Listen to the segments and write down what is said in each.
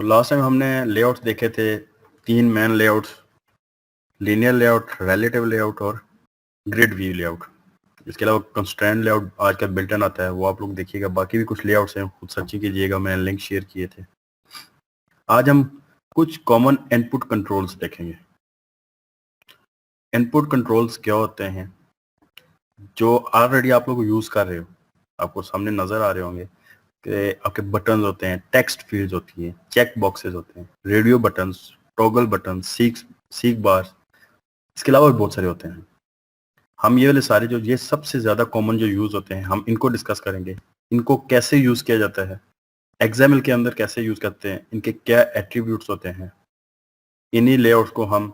Last time हमने layouts देखे थे, 3 main layouts, linear layout, relative layout और ग्रिड व्यू लेआउट। इसके अलावा कंस्ट्रेंट लेआउट आज का बिल्ट इन आता है, वो आप लोग देखिएगा। बाकी भी कुछ लेआउट्स हैं, खुद सर्चिंग कीजिएगा, मैंने लिंक शेयर किए थे। आज हम कुछ कॉमन इनपुट कंट्रोल्स देखेंगे। इनपुट कंट्रोल्स क्या होते हैं जो ऑलरेडी आप लोग यूज कर रहे हो, आपको सामने नजर आ रहे होंगे कि आपके बटन होते हैं, टेक्स्ट फील्ड्स होती हैं, चेक बॉक्सेस होते हैं, radio buttons, toggle button, seek bar, इसके अलावा भी बहुत सारे होते हैं। हम ये वाले सारे जो ये सबसे ज्यादा कॉमन जो यूज होते हैं, हम इनको डिस्कस करेंगे। इनको कैसे यूज किया जाता है, XML के अंदर कैसे यूज करते हैं, इनके क्या एट्रीब्यूट्स होते हैं, इन्हीं लेआउट्स को हम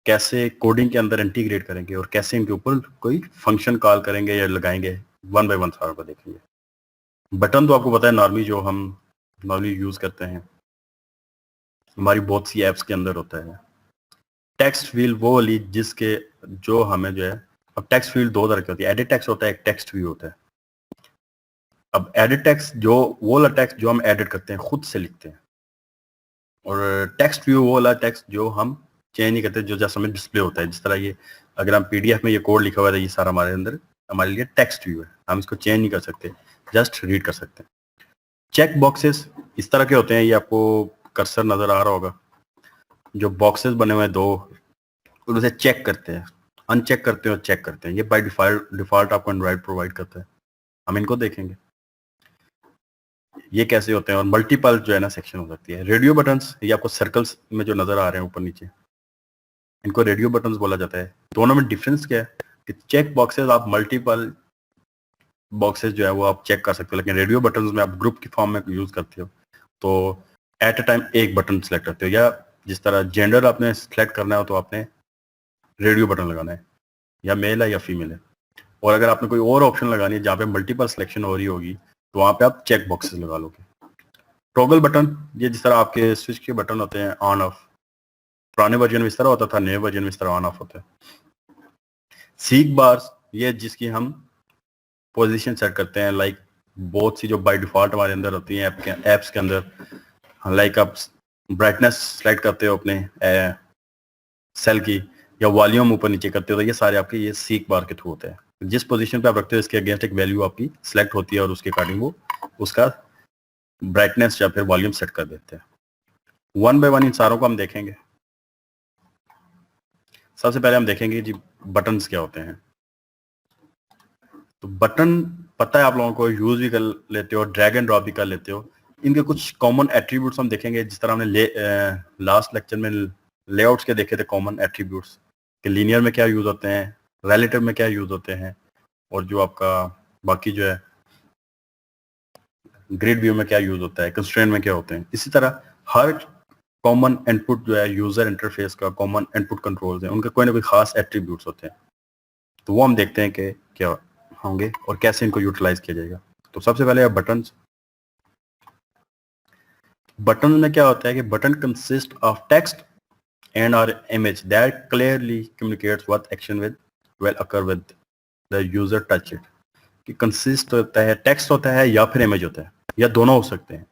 कैसे कोडिंग के अंदर इंटीग्रेट करेंगे और कैसे इनके ऊपर कोई फंक्शन कॉल करेंगे या लगाएंगे, वन बाय वन सारा को देखेंगे। बटन तो आपको पता है नॉर्मली जो हम नॉर्मली यूज करते हैं, हमारी बहुत सी एप्स के अंदर होता है। टेक्स्ट फील्ड वो वाली जिसके जो हमें जो है, अब टेक्स्ट फील्ड दो तरह की होती है, एडिट टेक्स्ट होता है, एक टेक्स्ट व्यू होता है। अब एडिट टेक्स्ट जो वो वाला टेक्स्ट जो हम एडिट करते हैं, खुद से लिखते हैं, और टेक्स्ट व्यू वो वाला टेक्स्ट जो हम चेंज नहीं करते, जो जैसा हमें डिस्प्ले होता है। जिस तरह ये अगर हम PDF में ये कोड लिखा हुआ है, ये सारा हमारे अंदर हमारे लिए टेक्स्ट व्यू है, हम इसको चेंज नहीं कर सकते, जस्ट रीड कर सकते हैं। चेक बॉक्सेस इस तरह के होते हैं, ये आपको कर्सर नजर आ रहा होगा, जो बॉक्सेस बने हुए हैं दो, उनसे चेक करते हैं, अनचेक करते हैं और चेक करते हैं। ये बाय डिफॉल्ट आपको एंड्रॉइड प्रोवाइड करता है, हम इनको देखेंगे ये कैसे होते हैं। और मल्टीपल जो है ना सेक्शन हो सकती है। रेडियो बटन्स, ये आपको सर्कल्स में जो नजर आ रहे हैं ऊपर नीचे, इनको रेडियो बटन्स बोला जाता है। दोनों में डिफरेंस क्या है कि चेक बॉक्सेस आप मल्टीपल बॉक्सेस जो है वो आप चेक कर सकते हो, लेकिन रेडियो बटन्स में आप ग्रुप की फॉर्म में यूज करते हो, तो एट अ टाइम एक बटन सेलेक्ट करते हो, या जिस तरह जेंडर आपने सेलेक्ट करना है तो आपने रेडियो बटन लगाना है, या मेल है या फीमेल है। और अगर आपने कोई और ऑप्शन लगानी है जहाँ पे मल्टीपल सिलेक्शन हो रही होगी, तो वहाँ पे आप चेक बॉक्सेस लगा लोगे। टॉगल बटन, ये जिस तरह आपके स्विच के बटन होते हैं ऑन ऑफ, पुराने वर्जन में इस तरह होता था, नए वर्जन में इस तरह ऑन ऑफ होता है। सीक बार्स, ये जिसकी हम पोजीशन सेट करते हैं, लाइक बहुत सी जो बाय डिफॉल्ट हमारे अंदर होती हैं एप्स के अंदर, लाइक आप ब्राइटनेस सेलेक्ट करते हो अपने सेल की, या वॉल्यूम ऊपर नीचे करते हो, तो ये सारे आपके ये सीक बार के थ्रू होते हैं। जिस पोजीशन पे आप रखते हो इसके अगेंस्ट एक वैल्यू आपकी सिलेक्ट होती है और उसके अकॉर्डिंग वो उसका ब्राइटनेस या फिर वॉल्यूम सेट कर देते हैं। वन बाय वन इन सारों को हम देखेंगे। सबसे पहले हम देखेंगे जी बटन्स क्या होते हैं। तो बटन पता है आप लोगों को, यूज भी कर लेते हो, ड्रैग एंड ड्रॉप भी कर लेते हो। इनके कुछ कॉमन एट्रीब्यूट्स हम देखेंगे, जिस तरह हमने लास्ट लेक्चर में लेआउट्स के देखे थे कॉमन एट्रीब्यूट्स, कि लीनियर में क्या यूज होते हैं, रिलेटिव में क्या यूज होते हैं, और जो आपका बाकी जो है ग्रिड व्यू में क्या यूज होता है, कंस्ट्रेंट में क्या होते हैं। इसी तरह हर कॉमन इनपुट जो है यूजर इंटरफेस का, कॉमन इनपुट कंट्रोल्स हैं, उनके कोई ना कोई खास एट्रीब्यूट्स होते हैं। तो वो हम देखते हैं कि क्या होंगे और कैसे इनको यूटिलाइज किया जाएगा। तो सबसे पहले बटन्स। बटन में क्या होता है कि button consist of text and or image that clearly communicates what action will occur with the user touch it। कि consist होता है, टेक्स्ट होता है या फिर इमेज होता है, या दोनों हो सकते हैं।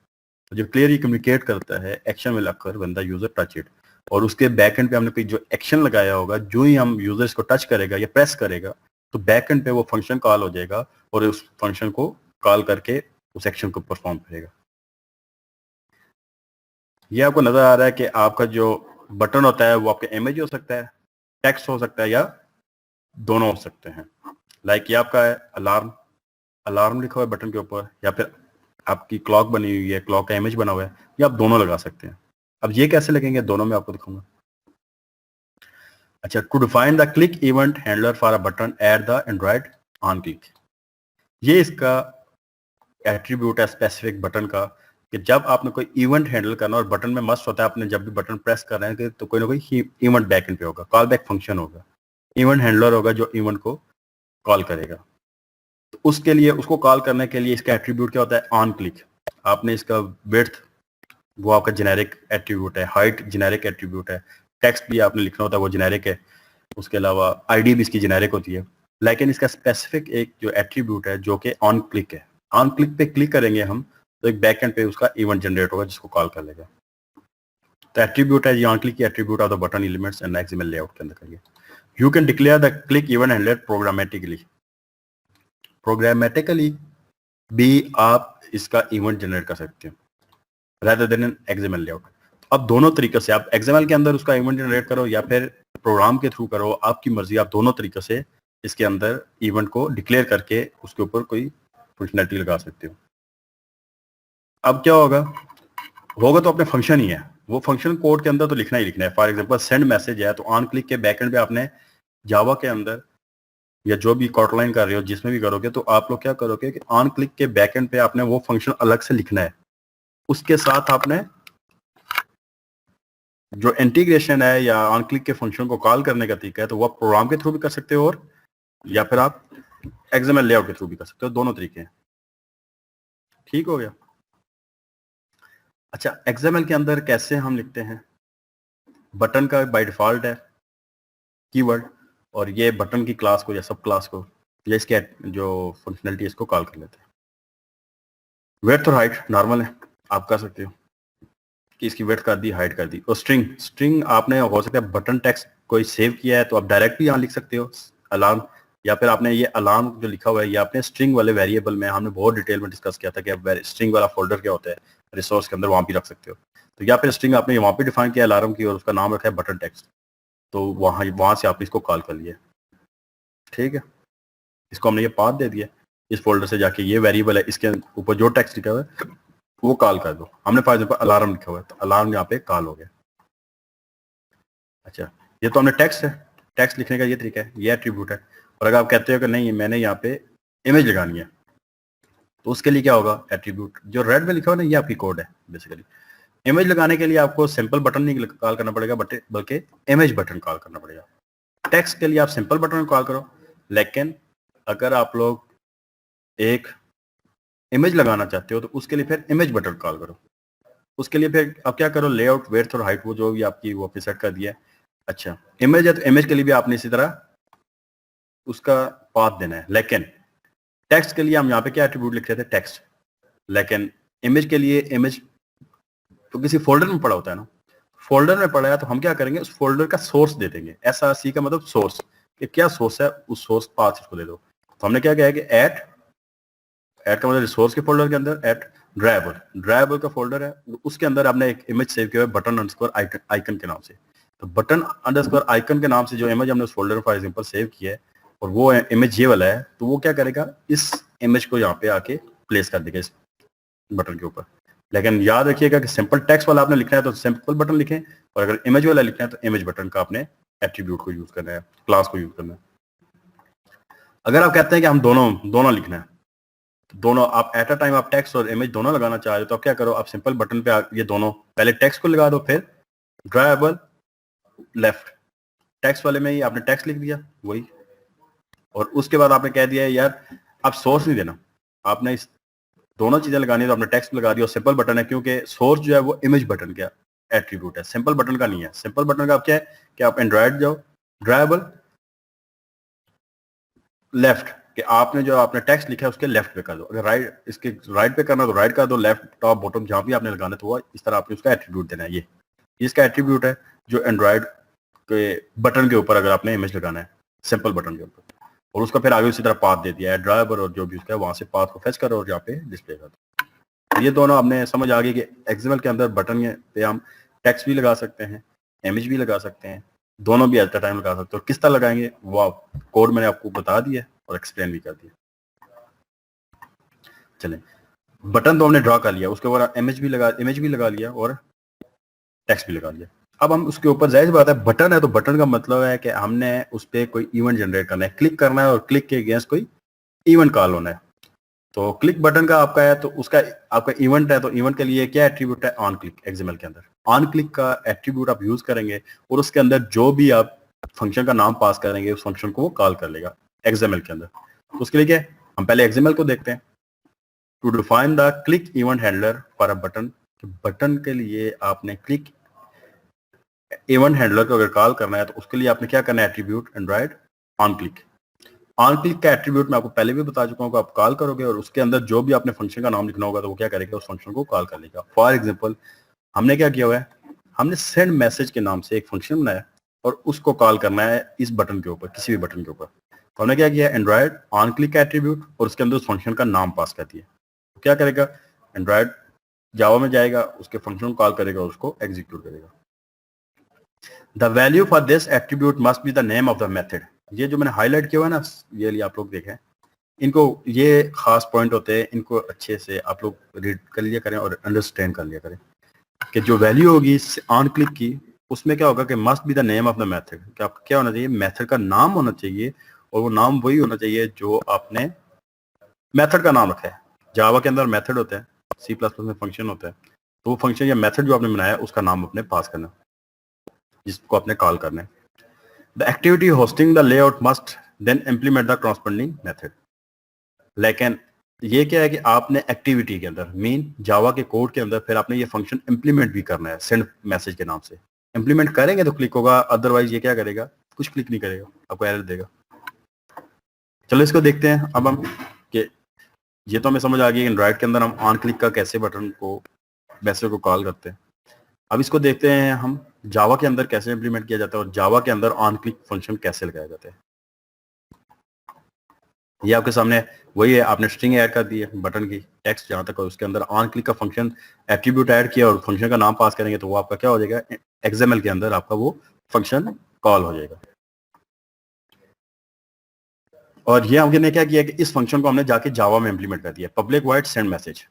तो जब क्लियरली कम्युनिकेट करता है action will occur when the user touch it, और उसके बैक एंड पे हमने कोई जो एक्शन लगाया होगा, जो ही हम यूजर इसको टच करेगा या प्रेस करेगा, तो बैक एंड पे वो फंक्शन कॉल हो जाएगा और उस फंक्शन को कॉल करके उस एक्शन को परफॉर्म करेगा। ये आपको नजर आ रहा है कि आपका जो बटन होता है वो आपका इमेज हो सकता है, टेक्स्ट हो सकता है, या दोनों हो सकते हैं। लाइक ये आपका है अलार्म, अलार्म लिखा हुआ है बटन के ऊपर, या फिर आपकी क्लॉक बनी हुई है, क्लॉक का इमेज बना हुआ है, या आप दोनों लगा सकते हैं। अब ये कैसे लगेंगे, दोनों में आपको दिखाऊंगा। अच्छा, to define the click event handler for a button at the Android on click, ये इसका एट्रीब्यूट है स्पेसिफिक बटन का, कि जब आपने कोई इवेंट हैंडल करना, और बटन में मस्ट होता है आपने जब भी बटन प्रेस कर रहे हैं तो कोई ना कोई इवेंट बैक एंड पे होगा, कॉल बैक फंक्शन होगा, इवेंट हैंडलर होगा जो इवेंट को कॉल करेगा। तो उसके लिए, उसको कॉल करने के लिए इसका एट्रीब्यूट क्या होता है, ऑन क्लिक। आपने इसका विड्थ, वो आपका जेनेरिक एट्रीब्यूट है, हाइट जेनेरिक एट्रीब्यूट है, टेक्स्ट भी आपने लिखना होता है वो जेनेरिक है, उसके अलावा आईडी भी इसकी जेनेरिक होती है। लेकिन इसका स्पेसिफिक एक जो एट्रीब्यूट है जो कि ऑन क्लिक है, ऑन क्लिक पे क्लिक करेंगे हम तो एक बैक एंड पे उसका इवेंट जनरेट होगा जिसको कॉल कर लेगा। तो एट्रीब्यूट है ऑन क्लिक की attribute of the button elements and XML layout के अंदर करिए। You can declare the click event handler programmatically भी आप इसका इवेंट जनरेट कर सकते हो rather than an XML layout. अब दोनों तरीके से आप XML के अंदर उसका इवेंट जनरेट करो या फिर प्रोग्राम के थ्रू करो, आपकी मर्जी। आप दोनों तरीके से इसके अंदर इवेंट को डिक्लेयर करके उसके ऊपर कोई फंक्शनैलिटी लगा सकते हो। अब क्या होगा तो अपने फंक्शन ही है, वो फंक्शन कोड के अंदर तो लिखना ही लिखना है। फॉर एग्जांपल सेंड मैसेज है तो ऑन क्लिक के बैकएंड पे आपने जावा के अंदर या जो भी कॉटलाइन कर रहे हो जिसमें भी करोगे तो आप लोग क्या करोगे कि ऑन क्लिक के बैकएंड पे आपने वो फंक्शन अलग से लिखना है। उसके साथ आपने जो इंटीग्रेशन है या ऑन क्लिक के फंक्शन को कॉल करने का तरीका है तो वो आप प्रोग्राम के थ्रू भी कर सकते हो और या फिर आप एक्सएमएल लेआउट के थ्रू भी कर सकते हो। दोनों तरीके हैं। ठीक हो गया। अच्छा, एक्सएमएल के अंदर कैसे हम लिखते हैं? बटन का बाय डिफॉल्ट है कीवर्ड और ये बटन की क्लास को या सब क्लास को या इसके जो फंक्शनलिटी इसको कॉल कर लेते हैं। विड्थ और हाइट नॉर्मल है, आप कर सकते हो कि इसकी विड्थ कर दी, हाइट कर दी। और स्ट्रिंग आपने हो सकता है बटन टेक्स्ट कोई सेव किया है तो आप डायरेक्ट भी यहाँ लिख सकते हो अलार्म, या फिर आपने ये अलार्म जो लिखा हुआ है ये आपने स्ट्रिंग वाले वेरिएबल में हमने बहुत डिटेल में डिस्कस किया था कि स्ट्रिंग वाला फोल्डर क्या होता है रिसोर्स के अंदर, वहाँ भी रख सकते हो। तो या फिर स्ट्रिंग आपने वहाँ पे डिफाइन किया अलार्म की और उसका नाम रखा है बटन टेक्स्ट, तो वहाँ से आपने इसको कॉल कर लिया। ठीक है, इसको हमने ये पाथ दे दिया, इस फोल्डर से जाके ये वेरिएबल है इसके ऊपर जो टेक्स्ट लिखा हुआ है वो कॉल कर दो। हमने फॉर एग्जांपल अलार्म लिखा हुआ है तो अलार्म यहाँ पे कॉल हो गया। अच्छा, ये तो हमने टेक्स्ट है, टेक्स्ट लिखने का ये तरीका है, ये एट्रीब्यूट है। और अगर आप कहते हो कि नहीं मैंने यहाँ पे इमेज लगानी है तो उसके लिए क्या होगा? एट्रीब्यूट जो रेड में लिखा हुआ है ना ये आपकी कोड है बेसिकली। इमेज लगाने के लिए आपको सिंपल बटन नहीं कॉल करना पड़ेगा बल्कि इमेज बटन कॉल करना पड़ेगा। टेक्स्ट के लिए आप सिंपल बटन कॉल करो, लेकिन अगर आप लोग एक इमेज लगाना चाहते हो तो उसके लिए फिर इमेज बटन कॉल करो। उसके लिए फिर आप क्या करो, लेआउट विड्थ और हाइट वो जो भी आपकी वो आपने सेट कर दिया है। अच्छा, इमेज है तो इमेज के लिए भी आपने इसी तरह उसका पाथ देना है। लेकिन टेक्स्ट के लिए हम यहाँ पे क्या एट्रीब्यूट लिख रहे थे? टेक्स्ट। लेकिन इमेज के लिए इमेज तो किसी फोल्डर में पड़ा होता है ना, फोल्डर में पड़ा है तो हम क्या करेंगे उस फोल्डर का सोर्स दे देंगे। SRC का मतलब सोर्स, कि क्या सोर्स है उस सोर्स पाथ इसको दे दो। तो हमने क्या किया कि एट का मतलब रिसोर्स के फोल्डर के अंदर एट ड्राइवेबल का फोल्डर है, उसके अंदर आपने एक इमेज सेव किया है बटन अंडरस्कोर आइकन के नाम से। तो बटन अंडरस्कोर आइकन के नाम से जो इमेज हमने उस फोल्डर में फॉर एग्जांपल सेव किया है और वो इमेज ये वाला है, तो वो क्या करेगा इस इमेज को यहाँ पे आके प्लेस कर देगा इस बटन के ऊपर। लेकिन याद रखिएगा कि सिंपल टेक्स्ट वाला आपने लिखना है तो सिंपल बटन लिखें, और अगर इमेज वाला लिखना है तो इमेज बटन का आपने एट्रीब्यूट को यूज करना है, क्लास को यूज करना है। अगर आप कहते हैं कि हम दोनों लिखना है तो दोनों आप एट अ टाइम आप टेक्स्ट और इमेज दोनों लगाना चाह रहे हो तो आप क्या करो, आप सिंपल बटन पे ये दोनों पहले टेक्स्ट को लगा दो, फिर ड्राइवेबल लेफ्ट टेक्स्ट वाले में ही आपने टेक्स्ट लिख दिया वही, और उसके बाद आपने कह दिया यार आप सोर्स नहीं देना, आपने इस दोनों चीजें लगानी है तो आपने टेक्स्ट लगा दिया और सिंपल बटन है क्योंकि सोर्स जो है वो इमेज बटन का एट्रीब्यूट है, सिंपल बटन का नहीं है। सिंपल बटन का आप क्या है कि आप एंड्रॉइड जाओ ड्राइवेबल लेफ्ट कि आपने जो आपने टेक्स्ट लिखा है उसके लेफ्ट पे कर दो, अगर राइट इसके राइट पे करना तो राइट कर दो, लेफ्ट टॉप बॉटम जहां भी आपने लगाना है तो वो इस तरह आपने उसका एट्रीब्यूट देना है। ये इसका एट्रीब्यूट है जो एंड्रॉइड के बटन के ऊपर अगर आपने इमेज लगाना है सिंपल बटन के ऊपर, और उसका फिर आगे उसी तरह पाथ दे दिया है ड्राइवर और जो भी उसका है वहां से पाथ को फेच करो और यहाँ पे डिस्प्ले कर दो। ये दोनों आपने समझ आ गई कि एक्सएमएल के अंदर बटन पे हम टेक्स्ट भी लगा सकते हैं, इमेज भी लगा सकते हैं, दोनों भी एट द टाइम लगा सकते हो। किस तरह लगाएंगे वो कोड मैंने आपको बता दिया और एक्सप्लेन भी कर दिया। चलें, बटन तो हमने ड्रॉ कर लिया, उसके बाद इमेज भी लगा लिया और टेक्स्ट भी लगा लिया। अब हम उसके ऊपर जाहिर बात है बटन है तो बटन का मतलब है कि हमने उस पर कोई इवेंट जनरेट करना है, क्लिक करना है और क्लिक के अगेंस्ट कोई इवेंट कॉल होना है। तो क्लिक बटन का आपका है तो उसका आपका इवेंट है, तो इवेंट के लिए क्या एट्रीब्यूट है? On click. एक्सएमएल के अंदर ऑन क्लिक का एट्रीब्यूट आप यूज करेंगे और उसके अंदर जो भी आप फंक्शन का नाम पास करेंगे उस फंक्शन को वो कॉल कर लेगा एक्सएमएल के अंदर। तो उसके लिए क्या है, हम पहले एक्सएमएल को देखते हैं। To define the click event handler for a button, button के लिए आपने क्लिक इवेंट हैंडलर को अगर कॉल करना है तो उसके लिए आपने क्या करना है? Attribute Android on click. On click का एट्रीब्यूट मैं आपको पहले भी बता चुका हूँ कि आप कॉल करोगे और उसके अंदर जो भी आपने फंक्शन का नाम लिखना होगा तो वो क्या करेगा, उस फंक्शन को कॉल कर लेगा। फॉर एग्जाम्पल हमने क्या किया हुआ है, हमने सेंड मैसेज के नाम से एक फंक्शन बनाया और उसको कॉल करना है इस बटन के ऊपर, किसी भी बटन के ऊपर। तो हमने क्या किया, एंड्रॉयड ऑन क्लिक का एट्रीब्यूट और उसके अंदर उस फंक्शन का नाम पास कर दिया। तो क्या करेगा, एंड्रॉयड जावा में जाएगा, उसके फंक्शन को कॉल करेगा, उसको एग्जीक्यूट करेगा। The value for this attribute must be the name of the method. ये जो मैंने हाईलाइट किया हुआ है ना, ये लिए आप लोग देखें, इनको ये खास पॉइंट होते हैं, इनको अच्छे से आप लोग रीड कर लिया करें और अंडरस्टैंड कर लिया करें कि जो वैल्यू होगी ऑन क्लिक की, उसमें क्या होगा कि must be the name of the method, कि आपका क्या होना चाहिए, मेथड का नाम होना चाहिए और वो नाम वही होना चाहिए जो आपने मेथड का नाम रखा है। जावा के अंदर मेथड होते हैं, सी प्लस प्लस में फंक्शन होता है, तो वो फंक्शन या मेथड जो आपने बनाया उसका नाम अपने पास करना, जिसको आपने कॉल करना है। The activity hosting the layout must then implement the corresponding method. लेकिन ये क्या है कि आपने एक्टिविटी के अंदर मीन जावा के कोड के अंदर फिर आपने ये फंक्शन इंप्लीमेंट भी करना है सेंड मैसेज के नाम से। इंप्लीमेंट करेंगे तो क्लिक होगा, अदरवाइज ये क्या करेगा, कुछ क्लिक नहीं करेगा, आपको एरर देगा। चलो इसको देखते हैं अब हम, कि ये तो हमें समझ आ गई एंड्रॉइड के अंदर हम ऑन क्लिक का कैसे बटन को मैसेज को कॉल करते हैं। अब इसको देखते हैं हम जावा के अंदर कैसे इंप्लीमेंट किया जाता है और जावा के अंदर ऑन क्लिक फंक्शन कैसे लगाया जाता है। ये आपके सामने वही है, आपने स्ट्रिंग ऐड कर दी है बटन की, टेक्स्ट जहां तक उसके अंदर ऑन क्लिक का फंक्शन एट्रीब्यूट ऐड किया और फंक्शन का नाम पास करेंगे तो वो आपका क्या हो जाएगा, एक्सएमएल के अंदर आपका वो फंक्शन कॉल हो जाएगा। और ये हमने क्या किया कि इस फंक्शन को हमने जाके जावा में इंप्लीमेंट कर दिया, पब्लिक वॉइड सेंड मैसेज।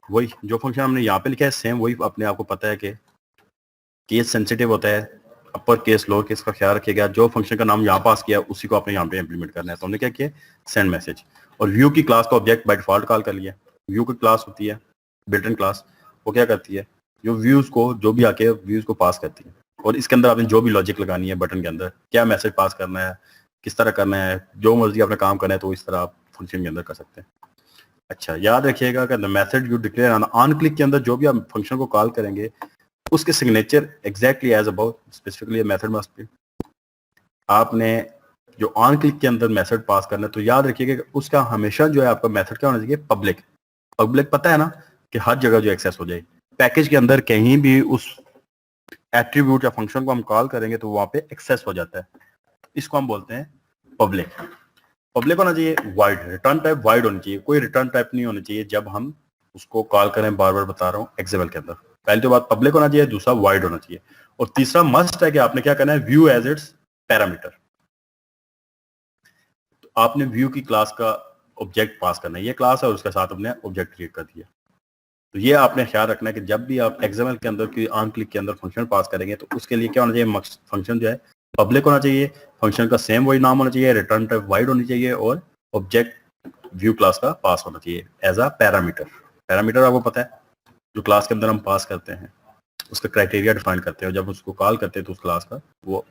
वही जो फंक्शन हमने यहाँ पे लिखा है सेम वही अपने आपको पता है कि केस सेंसिटिव होता है, अपर केस लोअर केस का ख्याल रखिएगा। जो फंक्शन का नाम यहाँ पास किया उसी को आपने यहाँ पे इंप्लीमेंट करना है। तो हमने क्या किया, सेंड मैसेज, और व्यू की क्लास का ऑब्जेक्ट बाय डिफॉल्ट कॉल कर लिया। व्यू की क्लास होती है बिल्ट इन क्लास, वो क्या करती है, जो व्यूज को जो भी आके व्यूज को पास करती है, और इसके अंदर आपने जो भी लॉजिक लगानी है बटन के अंदर, क्या मैसेज पास करना है, किस तरह करना है, जो मर्जी आपने काम करना है तो इस तरह आप फंक्शन के अंदर कर सकते हैं। अच्छा याद रखिएगा कि the method you declare on click के अंदर जो भी आप फंक्शन को कॉल करेंगे उसके signature exactly as about specifically method must be. आपने जो ऑन क्लिक के अंदर मेथड पास करना है तो याद रखिएगा कि उसका हमेशा जो है आपका मेथड क्या होना चाहिए, पब्लिक। पब्लिक पता है ना कि हर जगह जो एक्सेस हो जाए, पैकेज के अंदर कहीं भी उस एट्रीब्यूट या फंक्शन को हम कॉल करेंगे तो वहां पे एक्सेस हो जाता है, इसको हम बोलते हैं पब्लिक। पब्लिक होना चाहिए, वाइड, रिटर्न टाइप वाइड होनी चाहिए, कोई रिटर्न टाइप नहीं होना चाहिए जब हम उसको कॉल करें। बार बार बता रहा हूँ एक्सएमएल के अंदर पहली तो बात पब्लिक होना चाहिए, दूसरा वाइड होना चाहिए, और तीसरा मस्ट है कि आपने क्या करना है, व्यू एज इट्स पैरामीटर। तो आपने व्यू की क्लास का ऑब्जेक्ट पास करना है, ये क्लास है और उसके साथ हमने ऑब्जेक्ट क्रिएट कर दिया। तो ये आपने ख्याल रखना है कि जब भी आप एक्सएमएल के अंदर की ऑन क्लिक के अंदर फंक्शन पास करेंगे तो उसके लिए क्या होना चाहिए, फंक्शन जो है पब्लिक होना चाहिए, फंक्शन का सेम वही नाम होना चाहिए, रिटर्न टाइप वाइड होनी चाहिए, और ऑब्जेक्ट व्यू क्लास का पास होना चाहिए एज अ पैरामीटर। पैरामीटर आपको पता है जो क्लास के अंदर हम पास करते हैं उसका क्राइटेरिया डिफाइन करते हैं, जब उसको कॉल करते हैं तो उस क्लास का वो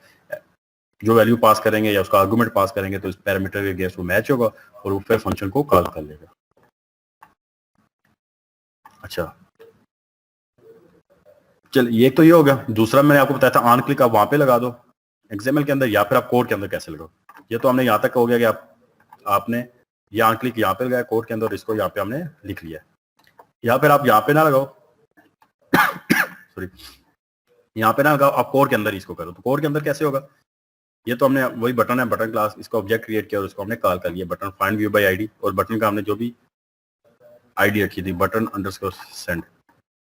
जो वैल्यू पास करेंगे या उसका आर्गुमेंट पास करेंगे तो इस पैरामीटर के अगेंस्ट वो मैच होगा और वो फिर फंक्शन को कॉल कर लेगा। अच्छा चल ये तो ये होगा। दूसरा मैंने आपको बताया था ऑन क्लिक आप वहां पे लगा दो एक्सएमएल के अंदर या फिर आप कोड के अंदर कैसे लगाओ। ये तो हमने यहाँ तक हो गया कि आपने ये ऑन क्लिक यहाँ पे लगाया कोड के अंदर और इसको यहाँ पे हमने लिख लिया। या फिर आप यहाँ पे ना लगाओ सॉरी, यहाँ पे ना लगाओ, आप कोड के अंदर इसको करो। तो कोड के अंदर कैसे होगा, ये तो हमने वही बटन है, बटन क्लास, इसका ऑब्जेक्ट क्रिएट किया और उसको हमने कॉल कर लिया button find view by ID, और बटन का हमने जो भी आईडी रखी थी बटन अंडरस्कोर सेंड,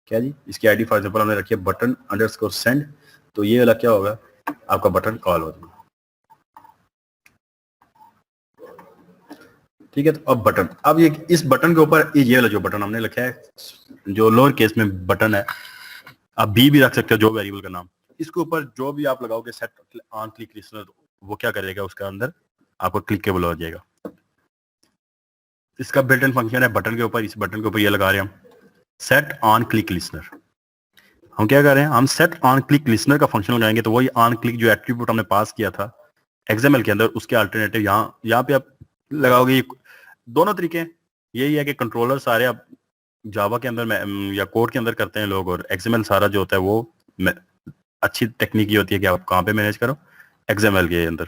क्या जी इसकी आईडी फॉर एग्जांपल हमने रखी है बटन अंडरस्कोर सेंड, तो ये वाला क्या होगा, आपका बटन कॉल हो जाएगा। ठीक है, तो अब बटन, अब ये इस बटन के ऊपर ये वाला जो बटन हमने लिखा है जो लोअर केस में बटन है, आप भी रख सकते हो जो वेरिएबल का नाम, इसके ऊपर जो भी आप लगाओगे सेट ऑन क्लिक लिसनर, वो क्या करेगा, उसका अंदर आपको क्लिकेबल हो जाएगा। इसका बिल्ट इन फंक्शन है बटन के ऊपर, इस बटन के ऊपर ये लगा रहे हैं हम सेट ऑन क्लिक लिसनर। हम क्या कर रहे हैं, हम सेट ऑन क्लिक लिसनर का फंक्शन लगाएंगे तो वही ऑन क्लिक जो एट्रीब्यूट हमने पास किया था एक्सएमएल के अंदर उसके अल्टरनेटिव यहाँ पे आप लगाओगे। दोनों तरीके यही है कि कंट्रोलर सारे आप जावा के अंदर या कोड के अंदर करते हैं लोग, और एक्सएमएल सारा जो होता है वो अच्छी टेक्निक ये होती है कि आप कहाँ पे मैनेज करो, एक्सएमएल के अंदर।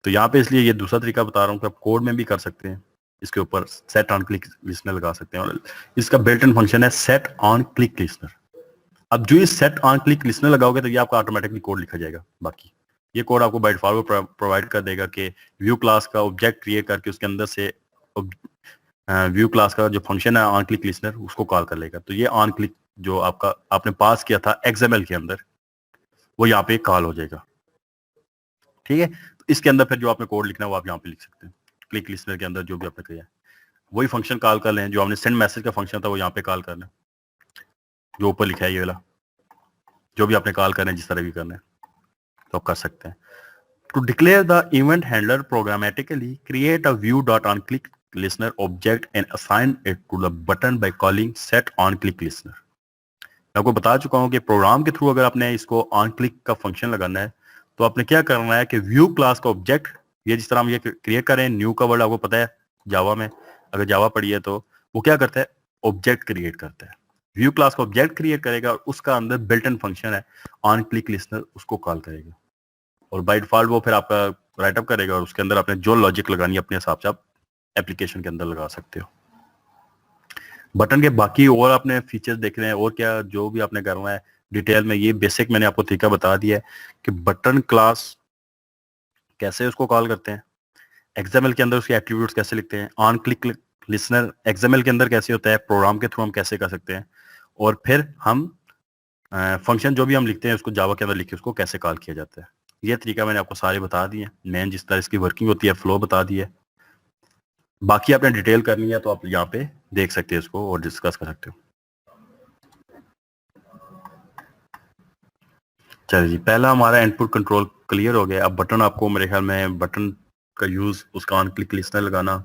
तो यहाँ पे इसलिए ये दूसरा तरीका बता रहा हूँ कि आप कोड में भी कर सकते हैं, इसके ऊपर सेट ऑन क्लिक लिसनर लगा सकते हैं, और इसका बिल्ट इन फंक्शन है सेट ऑन क्लिक लिसनर। अब जो ये सेट ऑन क्लिक लिसनर लगाओगे तो ये आपका ऑटोमेटिकली कोड लिखा जाएगा। बाकी ये कोड आपको बाय डिफॉल्ट प्रोवाइड कर देगा कि व्यू क्लास का ऑब्जेक्ट क्रिएट करके उसके अंदर से व्यू क्लास का जो फंक्शन है ऑन क्लिक लिसनर उसको कॉल कर लेगा। तो ये ऑन क्लिक जो आपका आपने पास किया था XML के अंदर वो यहाँ पे कॉल हो जाएगा। ठीक है, तो इसके अंदर फिर जो आपने कोड लिखना है वो आप यहाँ पे लिख सकते हैं। क्लिक लिसनर के अंदर जो भी आपने किया है वही फंक्शन कॉल कर लें, जो हमने सेंड मैसेज का फंक्शन था वो यहाँ पे कॉल कर लें, जो ऊपर लिखा है ये वाला, जो भी आपने कॉल करना है जिस तरह भी करना है तो आप कर सकते हैं। To declare the event handler programmatically, create a view.onClick listener object and assign it to the button by calling set on click listener। मैं आपको बता चुका हूं कि प्रोग्राम के थ्रू अगर आपने इसको ऑन क्लिक का फंक्शन लगाना है तो आपने क्या करना है कि व्यू क्लास का ऑब्जेक्ट, ये जिस तरह हम ये क्रिएट करें, न्यू का वर्ड आपको पता है जावा में, अगर जावा पढ़ी है तो वो क्या करता है, ऑब्जेक्ट क्रिएट करता है। व्यू क्लास का ऑब्जेक्ट क्रिएट करेगा और उसका अंदर बिल्ट इन फंक्शन है ऑन क्लिक लिसनर, उसको कॉल करेगा और बाय डिफॉल्ट वो फिर आपका राइटअप करेगा और उसके अंदर आपने जो लॉजिक लगानी है अपने हिसाब से आप एप्लीकेशन के अंदर लगा सकते हो। बटन के बाकी और आपने फीचर्स देख रहे हैं और क्या जो भी आपने करना है डिटेल में, ये बेसिक मैंने आपको तरीका बता दिया है कि बटन क्लास कैसे उसको कॉल करते हैं, XML के अंदर उसके एट्रीब्यूट्स कैसे लिखते हैं, ऑन क्लिक लिसनर XML के अंदर कैसे होता है, प्रोग्राम के थ्रू हम कैसे कर सकते हैं, और फिर हम फंक्शन जो भी हम लिखते हैं उसको जावा के अंदर लिख के उसको कैसे कॉल किया जाता है। ये तरीका मैंने आपको सारे बता दिए, मेन जिस तरह इसकी वर्किंग होती है फ्लो बता दी है। बाकी आपने डिटेल करनी है तो आप यहाँ पे देख सकते हैं इसको और डिस्कस कर सकते हो। चलिए जी, पहला हमारा इनपुट कंट्रोल क्लियर हो गया। अब बटन आपको मेरे ख्याल में बटन का यूज, उसका ऑन क्लिक लिसनर लगाना,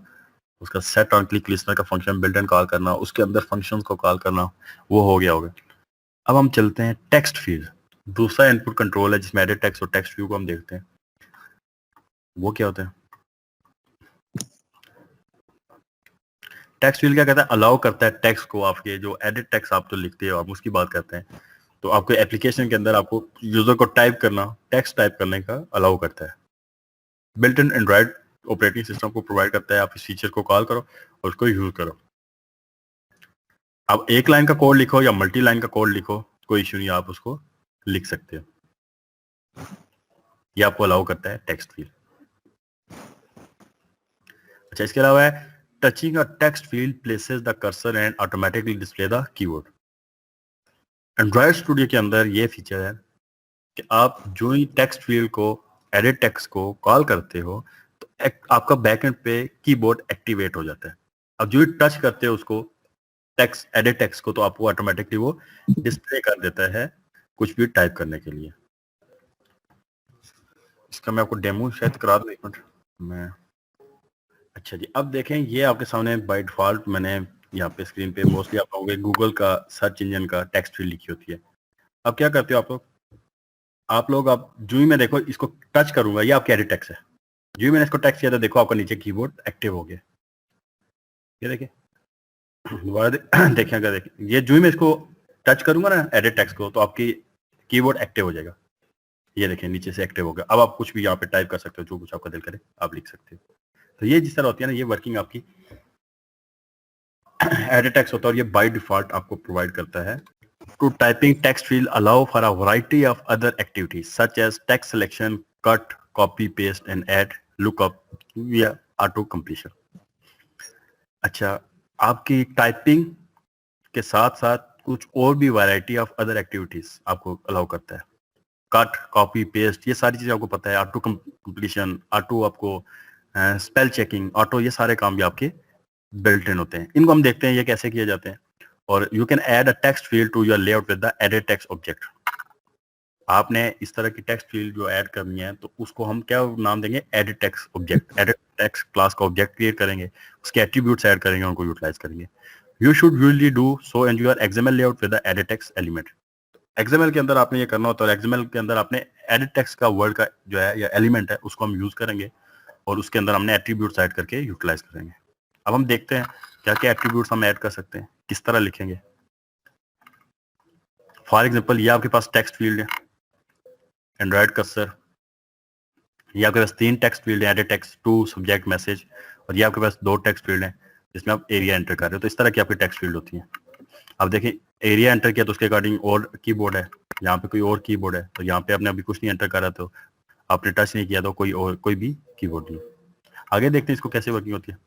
उसका सेट ऑन क्लिक लिसनर का फंक्शन बिल्ट इन कॉल करना, उसके अंदर फंक्शंस को कॉल करना, वो हो गया होगा। अब हम चलते हैं टेक्स्ट फील्ड, दूसरा इनपुट कंट्रोल है जिसमें एडिट टेक्स्ट और टेक्स्ट व्यू को हम देखते हैं। वो क्या होता है, टेक्स्ट फील्ड क्या कहता है, अलाउ करता है टेक्स्ट को, आपके जो एडिट टेक्स्ट आप तो लिखते हो आप उसकी बात करते हैं, तो आपको एप्लीकेशन के अंदर आपको यूजर को टाइप करना, टेक्स्ट टाइप करने का अलाउ करता है। Built in Android operating system को प्रोवाइड करता है, आप इस फीचर को कॉल करो और उसको यूज करो। आप एक लाइन का कोड लिखो या मल्टी लाइन का कोड लिखो, कोई इश्यू नहीं, आप उसको लिख सकते हो। ये आपको अलाउ करता है टेक्स्ट फील्ड। अच्छा, इसके अलावा है touching a text field places the cursor and automatically display the keyword. Android studio के अंदर ये फीचर है कि आप जो ही टेक्स्ट फील्ड को, एडिट टेक्स्ट को कॉल करते हो तो आपका बैकएंड पे कीबोर्ड एक्टिवेट हो जाता है। अब जो ही टच करते हो उसको, टेक्स्ट, एडिट टेक्स्ट को, तो आपको ऑटोमेटिकली वो डिस्प्ले कर देता है कुछ भी टाइप करने के लिए। इसका मैं आपको डेमो शायद करा दूं, एक मिनट मैं। अच्छा जी, अब देखें ये आपके सामने बाय डिफॉल्ट मैंने यहाँ पे स्क्रीन पे मोस्टली आप पाओगे गूगल का सर्च इंजन का टेक्स्ट फील्ड लिखी होती है। अब क्या करते हो आप जो ही मैं देखो इसको टच करूंगा, ये आपके एडिट टेक्स्ट है, जो ही मैंने इसको टेक्स्ट किया था देखो आपका नीचे कीबोर्ड एक्टिव हो गया। ये देखिए दोबारा देखें, अगर देखें ये जो ही मैं इसको टच करूंगा ना एडिट टेक्स्ट को तो आपकी कीबोर्ड एक्टिव हो जाएगा। ये देखें नीचे से एक्टिव हो गया। अब आप कुछ भी यहाँ पे टाइप कर सकते हो, जो कुछ आपका दिल करे आप लिख सकते हो। तो ये जिस तरह होती है ना, ये वर्किंग आपकी एडिट टेक्स्ट होता है और ये बाय डिफॉल्ट आपको प्रोवाइड करता है। To typing text field allow for a variety of other activities such as text selection, cut, copy paste and add, lookup या ऑटो कंप्लीशन। अच्छा, आपकी टाइपिंग के साथ साथ कुछ और भी वैरायटी ऑफ अदर एक्टिविटीज आपको अलाउ करता है। कट, कॉपी, पेस्ट, ये सारी चीजें आपको पता है, ऑटो कंप्लीशन, ऑटो आपको स्पेल चेकिंग, ऑटो, ये सारे काम भी आपके बिल्ट इन होते हैं। इनको हम देखते हैं ये कैसे किए जाते हैं। और you can add a text field to your layout with the edit text object. आपने इस तरह की टेक्स्ट फील्ड जो ऐड करनी है तो उसको हम क्या नाम देंगे, edit text object. Edit text class का ऑब्जेक्ट क्रिएट करेंगे, उसके एट्रीब्यूट्स ऐड करेंगे, उनको यूटिलाइज करेंगे। You should usually do so in your XML layout with the edit text element. XML के अंदर आपने ये करना होता है और XML के अंदर आपने एडिट टेक्स्ट का वर्ड का जो है या एलिमेंट है उसको हम यूज करेंगे और उसके अंदर हमने एट्रीब्यूट्स ऐड करके यूटिलाइज करेंगे। अब हम देखते हैं क्या क्या एट्रीब्यूट्स हम ऐड कर सकते हैं, किस तरह लिखेंगे। फॉर एग्जांपल ये आपके पास टेक्स्ट फील्ड है, एंड्रॉइड कर्सर, ये आपके पास 3 टेक्स्ट फील्ड है, edit text, to subject message, और ये आपके पास 2 टेक्स्ट फील्ड है जिसमें आप एरिया एंटर कर रहे हो। तो इस तरह की आपकी टेक्स्ट फील्ड होती है। अब देखिए एरिया एंटर किया तो उसके अकॉर्डिंग और कीबोर्ड है, यहाँ पे कोई और कीबोर्ड है, तो यहाँ पे आपने अभी कुछ नहीं एंटर करा तो आपने टच नहीं किया तो कोई भी कीबोर्ड नहीं। आगे देखते हैं इसको कैसे वर्किंग होती है।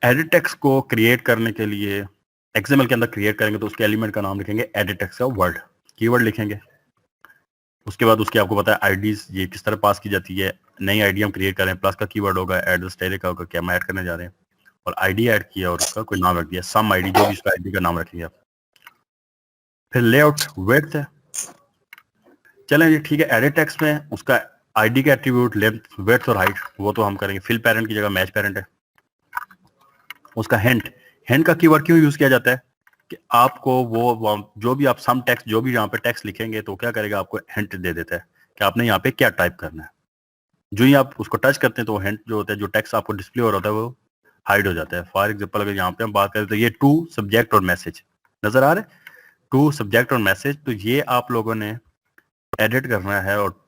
एडिट टेक्स्ट को क्रिएट करने के लिए एक्सएमएल के अंदर क्रिएट करेंगे तो उसके एलिमेंट का नाम लिखेंगे एडिट टेक्स्ट का वर्ड, कीवर्ड लिखेंगे। उसके बाद उसकी आपको पता है आईडीज ये किस तरह पास की जाती है। नई आईडी हम क्रिएट कर रहे हैं, प्लस का कीवर्ड होगा, एड द स्टेरिक का होगा, क्या हम ऐड करने जा रहे हैं, और आईडी ऐड किया और उसका कोई नाम रख दिया, सम आईडी, जो भी उसका आईडी का नाम रख लिया। फिर लेआउट विड्थ है, चलें जी ठीक है। एडिट टेक्स्ट में उसका आईडी का एट्रीब्यूट लेंथ, विड्थ और हाइट वो तो हम करेंगे। फिल पेरेंट की जगह मैच पेरेंट है। उसका हिंट, हिंट का कीवर्ड क्यों यूज किया जाता है कि आपको वो जो भी आप सम टेक्स्ट जो भी यहाँ पे टेक्स्ट लिखेंगे तो क्या करेगा, आपको हिंट दे देता है कि आपने यहाँ पे क्या टाइप करना है। जो ही आप उसको टच करते हैं तो हिंट जो होता है, जो टेक्स्ट आपको डिस्प्ले हो रहा होता है वो हाइड हो जाता है। फॉर एग्जाम्पल अगर यहाँ पे हम बात करें तो ये टू सब्जेक्ट और मैसेज नजर आ रहे हैं, टू सब्जेक्ट और मैसेज, तो ये आप लोगों ने एडिट करना है। और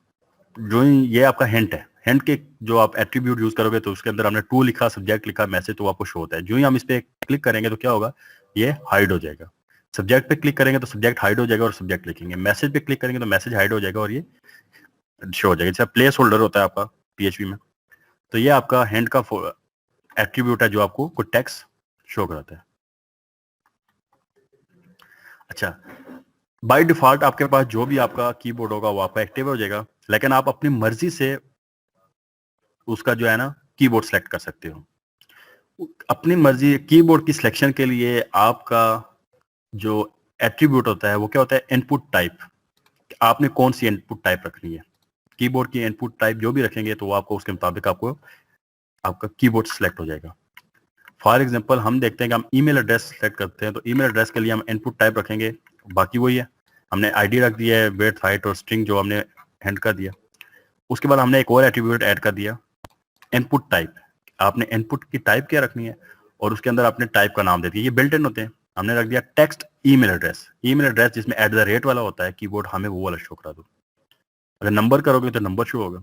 जो ही ये आपका हिंट है, हिंट के जो आप एट्रीब्यूट यूज करोगे तो उसके अंदर हमने टू लिखा, सब्जेक्ट लिखा, मैसेज, तो आपको शो होता है। जो ही हम इस पे क्लिक करेंगे तो क्या होगा, ये हाइड हो जाएगा। सब्जेक्ट पे क्लिक करेंगे तो सब्जेक्ट हाइड हो जाएगा और सब्जेक्ट लिखेंगे। मैसेज पे क्लिक करेंगे तो मैसेज हाइड हो जाएगा और ये शो हो जाएगा। जैसे प्लेस होल्डर होता है आपका पीएचपी में, तो ये आपका हिंट का एट्रीब्यूट है जो आपको कुछ टेक्स्ट शो कराता है। अच्छा, बाय डिफॉल्ट आपके पास जो भी आपका कीबोर्ड होगा वो आपका एक्टिव हो जाएगा, लेकिन आप अपनी मर्जी से उसका जो है ना कीबोर्ड सेलेक्ट कर सकते हो। अपनी मर्जी कीबोर्ड की सिलेक्शन के लिए आपका जो एट्रीब्यूट होता है वो क्या होता है, इनपुट टाइप। आपने कौन सी इनपुट टाइप रखनी है, कीबोर्ड की इनपुट टाइप जो भी रखेंगे तो वो आपको उसके मुताबिक आपको आपका कीबोर्ड सेलेक्ट हो जाएगा। फॉर एग्जांपल हम देखते हैं कि हम ईमेल एड्रेस सेलेक्ट करते हैं तो ईमेल एड्रेस के लिए हम इनपुट टाइप रखेंगे, बाकी वही है। हमने आईडी रख दिया है, विड्थ, हाइट और स्ट्रिंग जो हमने हैंड कर दिया। उसके बाद हमने एक और एट्रीब्यूट ऐड कर दिया, इनपुट टाइप। आपने इनपुट की टाइप क्या रखनी है और उसके अंदर आपने टाइप का नाम दे दिया, ये बिल्ट इन होते हैं। हमने रख दिया text email address, email address जिसमें एट द रेट वाला होता है कीबोर्ड, हमें वो वाला शो करा दो। अगर नंबर करोगे तो नंबर शो होगा,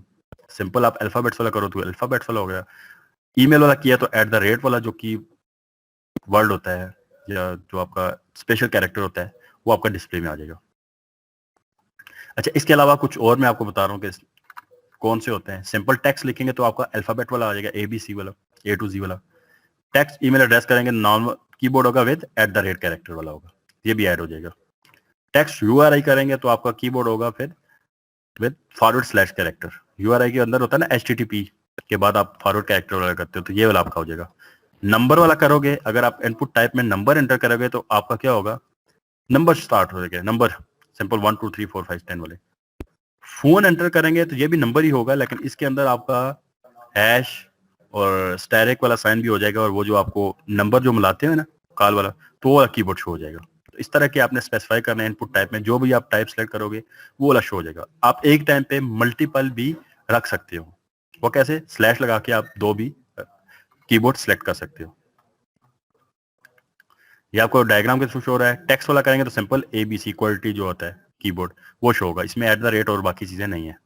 सिंपल आप अल्फाबेट्स वाला करो तो अल्फाबेट्स वाला हो गया। ईमेल वाला किया तो एट द रेट वाला जो की वर्ड होता है या जो आपका स्पेशल कैरेक्टर होता है वो आपका डिस्प्ले में आ जाएगा। अच्छा, इसके अलावा कुछ और मैं आपको बता रहा हूँ कि कौन से होते हैं। सिंपल टेक्स्ट लिखेंगे तो आपका अल्फाबेट वाला आ जाएगा, ABC वाला, A to Z वाला। टेक्स्ट ईमेल एड्रेस करेंगे नॉर्मल कीबोर्ड होगा, with at the rate character वाला होगा, ये भी ऐड हो जाएगा। टेक्स्ट URI करेंगे तो आपका कीबोर्ड होगा फिर with forward slash character. URI के अंदर होता है ना HTTP के बाद आप फॉरवर्ड कैरेक्टर वाला करते हो, तो ये वाला आपका हो जाएगा। नंबर वाला करोगे, अगर आप इनपुट टाइप में नंबर एंटर करोगे तो आपका क्या होगा, नंबर स्टार्ट हो जाएगा, नंबर सिंपल 1 2 3 4 5 10 वाले। फोन एंटर करेंगे तो ये भी नंबर ही होगा, लेकिन इसके अंदर आपका हैश और स्टैरिक वाला साइन भी हो जाएगा, और वो जो आपको नंबर जो मिलाते हैं ना कॉल वाला, तो वो कीबोर्ड शो हो जाएगा। तो इस तरह के आपने स्पेसिफाई करना है इनपुट टाइप में, जो भी आप टाइप सेलेक्ट करोगे वो वाला शो हो जाएगा। आप एक टाइम पे मल्टीपल भी रख सकते हो, वो कैसे, स्लैश लगा के आप 2 भी कीबोर्ड सेलेक्ट कर सकते हो। ये आपको डायग्राम के थ्रू शो हो रहा है। टेक्स्ट वाला करेंगे तो सिंपल ABC इक्वलिटी जो होता है कीबोर्ड वो शो होगा, इसमें एट द रेट और बाकी चीजें नहीं है।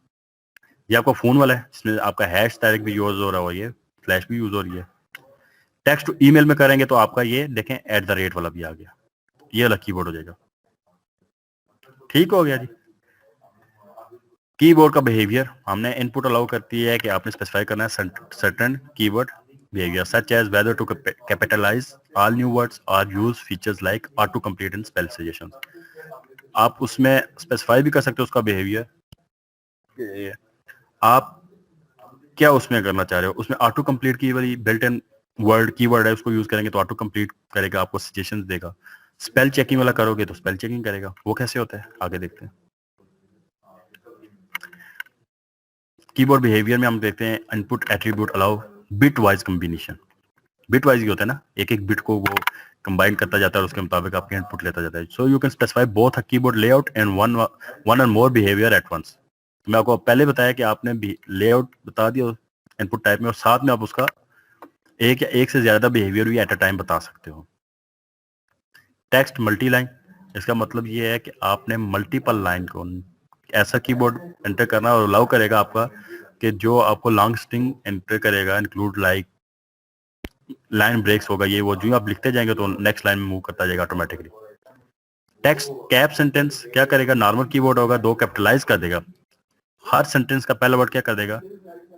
ये आपका फोन वाला है जिसमें आपका हैश टैग भी यूज हो रहा है, ये फ्लैश भी यूज हो रही है। टेक्स्ट टू ईमेल में करेंगे तो आपका ये देखें एट द रेट वाला भी आ गया, ये वाला कीबोर्ड हो जाएगा। ठीक हो गया जी। कीबोर्ड का बिहेवियर हमने इनपुट अलाउ करती है कि आपने स्पेसिफाई करना है certain keyword behavior such as whether to capitalize all new words or use features like auto complete and spell suggestions। आप उसमें स्पेसिफाई भी कर सकते हो उसका बिहेवियर, आप क्या उसमें करना चाह रहे हो। उसमें ऑटो कंप्लीट की वाली बिल्ट इन वर्ड कीवर्ड है, उसको यूज करेंगे तो ऑटो कंप्लीट करेगा, आपको सजेशंस देगा। स्पेल चेकिंग वाला करोगे तो स्पेल चेकिंग करेगा, वो कैसे होता है आगे देखते हैं। कीबोर्ड बिहेवियर में हम देखते हैं input attribute allow bit wise combination. Bit wise होता है ना, एक एक बिट को वो कंबाइन करता जाता है और उसके मुताबिक आपके इनपुट लेता जाता है। So you can specify both a keyboard layout and one और मोर बिहेवियर एट वंस। मैं आपको पहले बताया कि आपने लेआउट बता दिया इनपुट टाइप में, और साथ में आप उसका एक या एक से ज्यादा बिहेवियर भी एट अ टाइम बता सकते हो। टेक्स्ट मल्टी लाइन, इसका मतलब ये है कि आपने मल्टीपल लाइन को ऐसा कीबोर्ड एंटर करना और अलाउ करेगा आपका कि जो आपको लॉन्ग स्ट्रिंग एंटर करेगा, इंक्लूड लाइक लाइन ब्रेक्स होगा, ये वो जो आप लिखते जाएंगे तो नेक्स्ट लाइन में मूव करता जाएगा ऑटोमेटिकली। टेक्स्ट कैप सेंटेंस क्या करेगा, नॉर्मल कीवर्ड होगा, दो कैपिटलाइज कर देगा। हर सेंटेंस का पहला वर्ड क्या कर देगा,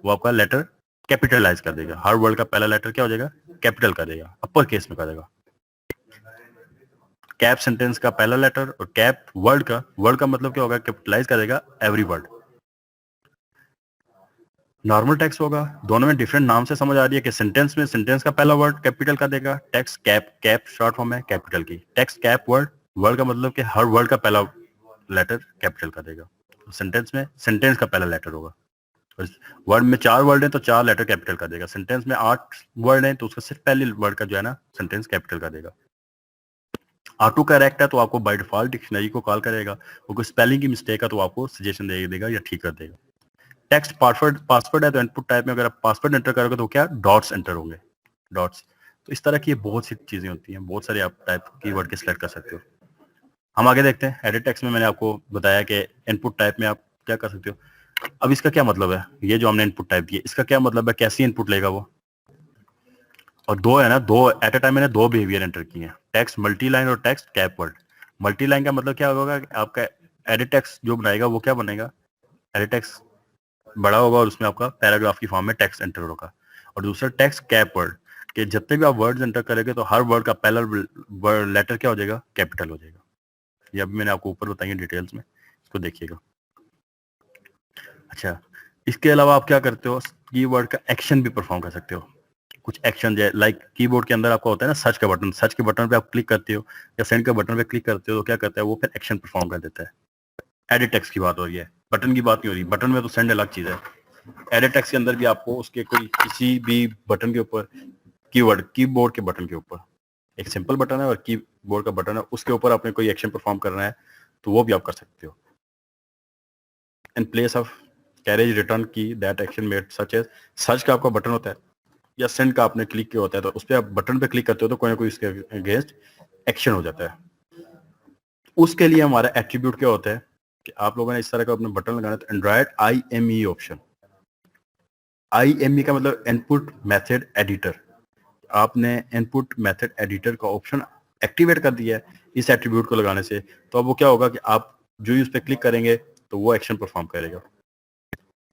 वो आपका लेटर कैपिटलाइज कर देगा। हर वर्ड का पहला लेटर क्या हो जाएगा, कैपिटल कर देगा, अपर केस में कर देगा। कैप सेंटेंस का पहला लेटर और कैप वर्ड का मतलब क्या होगा, कैपिटलाइज करेगा एवरी वर्ड। नॉर्मल टेक्स्ट होगा, दोनों में डिफरेंट नाम से समझ आ रही है कि सेंटेंस में सेंटेंस का पहला वर्ड कैपिटल का देगा, टेक्स्ट कैप शॉर्ट फॉर्म है कैपिटल की। टेक्स्ट कैप वर्ड का मतलब कि हर वर्ड का पहला लेटर कैपिटल का देगा। तो सेंटेंस में सेंटेंस का पहला लेटर होगा। वर्ड में 4 वर्ड है तो 4 लेटर कैपिटल का देगा। सेंटेंस में 8 वर्ड है तो उसका सिर्फ पहले वर्ड का जो है ना सेंटेंस कैपिटल का देगा। ऑटो करेक्ट है तो आपको बाय डिफॉल्ट डिक्शनरी को कॉल करेगा, और कोई स्पेलिंग की मिस्टेक है तो आपको सजेशन दे देगा या ठीक कर देगा। टेक्स्ट पासवर्ड है तो इनपुट टाइप में अगर आप पासवर्ड एंटर करोगे तो क्या डॉट्स एंटर होंगे, डॉट्स। तो इस तरह की बहुत सी चीजें होती हैं, बहुत सारे आप टाइप कीवर्ड के सिलेक्ट कर सकते हो। हम आगे देखते हैं। एडिट टेक्स्ट में मैंने आपको बताया कि इनपुट टाइप में आप क्या कर सकते हो। अब इसका क्या मतलब है, ये जो हमने इनपुट टाइप दिया इसका क्या मतलब है, कैसी इनपुट लेगा वो। और दो है ना, दो एट अ टाइम मैंने दो बिहेवियर एंटर किए हैं, टेक्स्ट मल्टी लाइन और text cap word. Multi line का मतलब क्या होगा, आपका एडिट टेक्स्ट जो बनाएगा वो क्या बनेगा, एडिट टेक्स्ट बड़ा होगा और उसमें आपका पैराग्राफ की फॉर्म में टेक्स्ट एंटर होगा। और दूसरा टेक्स्ट कैप वर्ड, कि जब तक भी आप वर्ड्स एंटर करेंगे तो हर वर्ड का पहला लेटर क्या हो जाएगा, कैपिटल हो जाएगा। ये अभी मैंने आपको ऊपर बताइए डिटेल्स में, इसको देखिएगा। अच्छा, इसके अलावा आप क्या करते हो, कीवर्ड का एक्शन भी परफॉर्म कर सकते हो। कुछ एक्शन जो लाइक कीबोर्ड के अंदर आपका होता है ना सर्च का बटन, सर्च के बटन पे आप क्लिक करते हो या सेंड के बटन पे क्लिक करते हो तो क्या करता है वो, फिर एक्शन परफॉर्म कर देता है। एडिट टेक्स्ट की बात हो रही है, बटन की बात नहीं हो रही। बटन में तो सेंड अलग चीज है। एडिट टेक्स्ट के अंदर भी आपको उसके कोई किसी भी बटन के ऊपर कीबोर्ड के बटन के ऊपर, एक सिंपल बटन है और कीबोर्ड का बटन है, उसके ऊपर आपने कोई एक्शन परफॉर्म करना है तो वो भी आप कर सकते हो। In place of carriage return की that action made such as, search का आपका बटन होता है या सेंड का आपने क्लिक किया होता है तो उस पर आप बटन पे क्लिक करते हो तो कोई ना कोई इसके अगेंस्ट एक्शन हो जाता है। उसके लिए हमारा एट्रीब्यूट क्या होता है कि आप लोगों ने इस तरह का अपने बटन लगाना है तो एंड्रॉइड IME ऑप्शन। IME का मतलब इनपुट मेथड एडिटर। आपने इनपुट मेथड एडिटर का ऑप्शन एक्टिवेट कर दिया है इस एट्रीब्यूट को लगाने से, तो अब वो क्या होगा कि आप जो ही उस पर क्लिक करेंगे तो वो एक्शन परफॉर्म करेगा।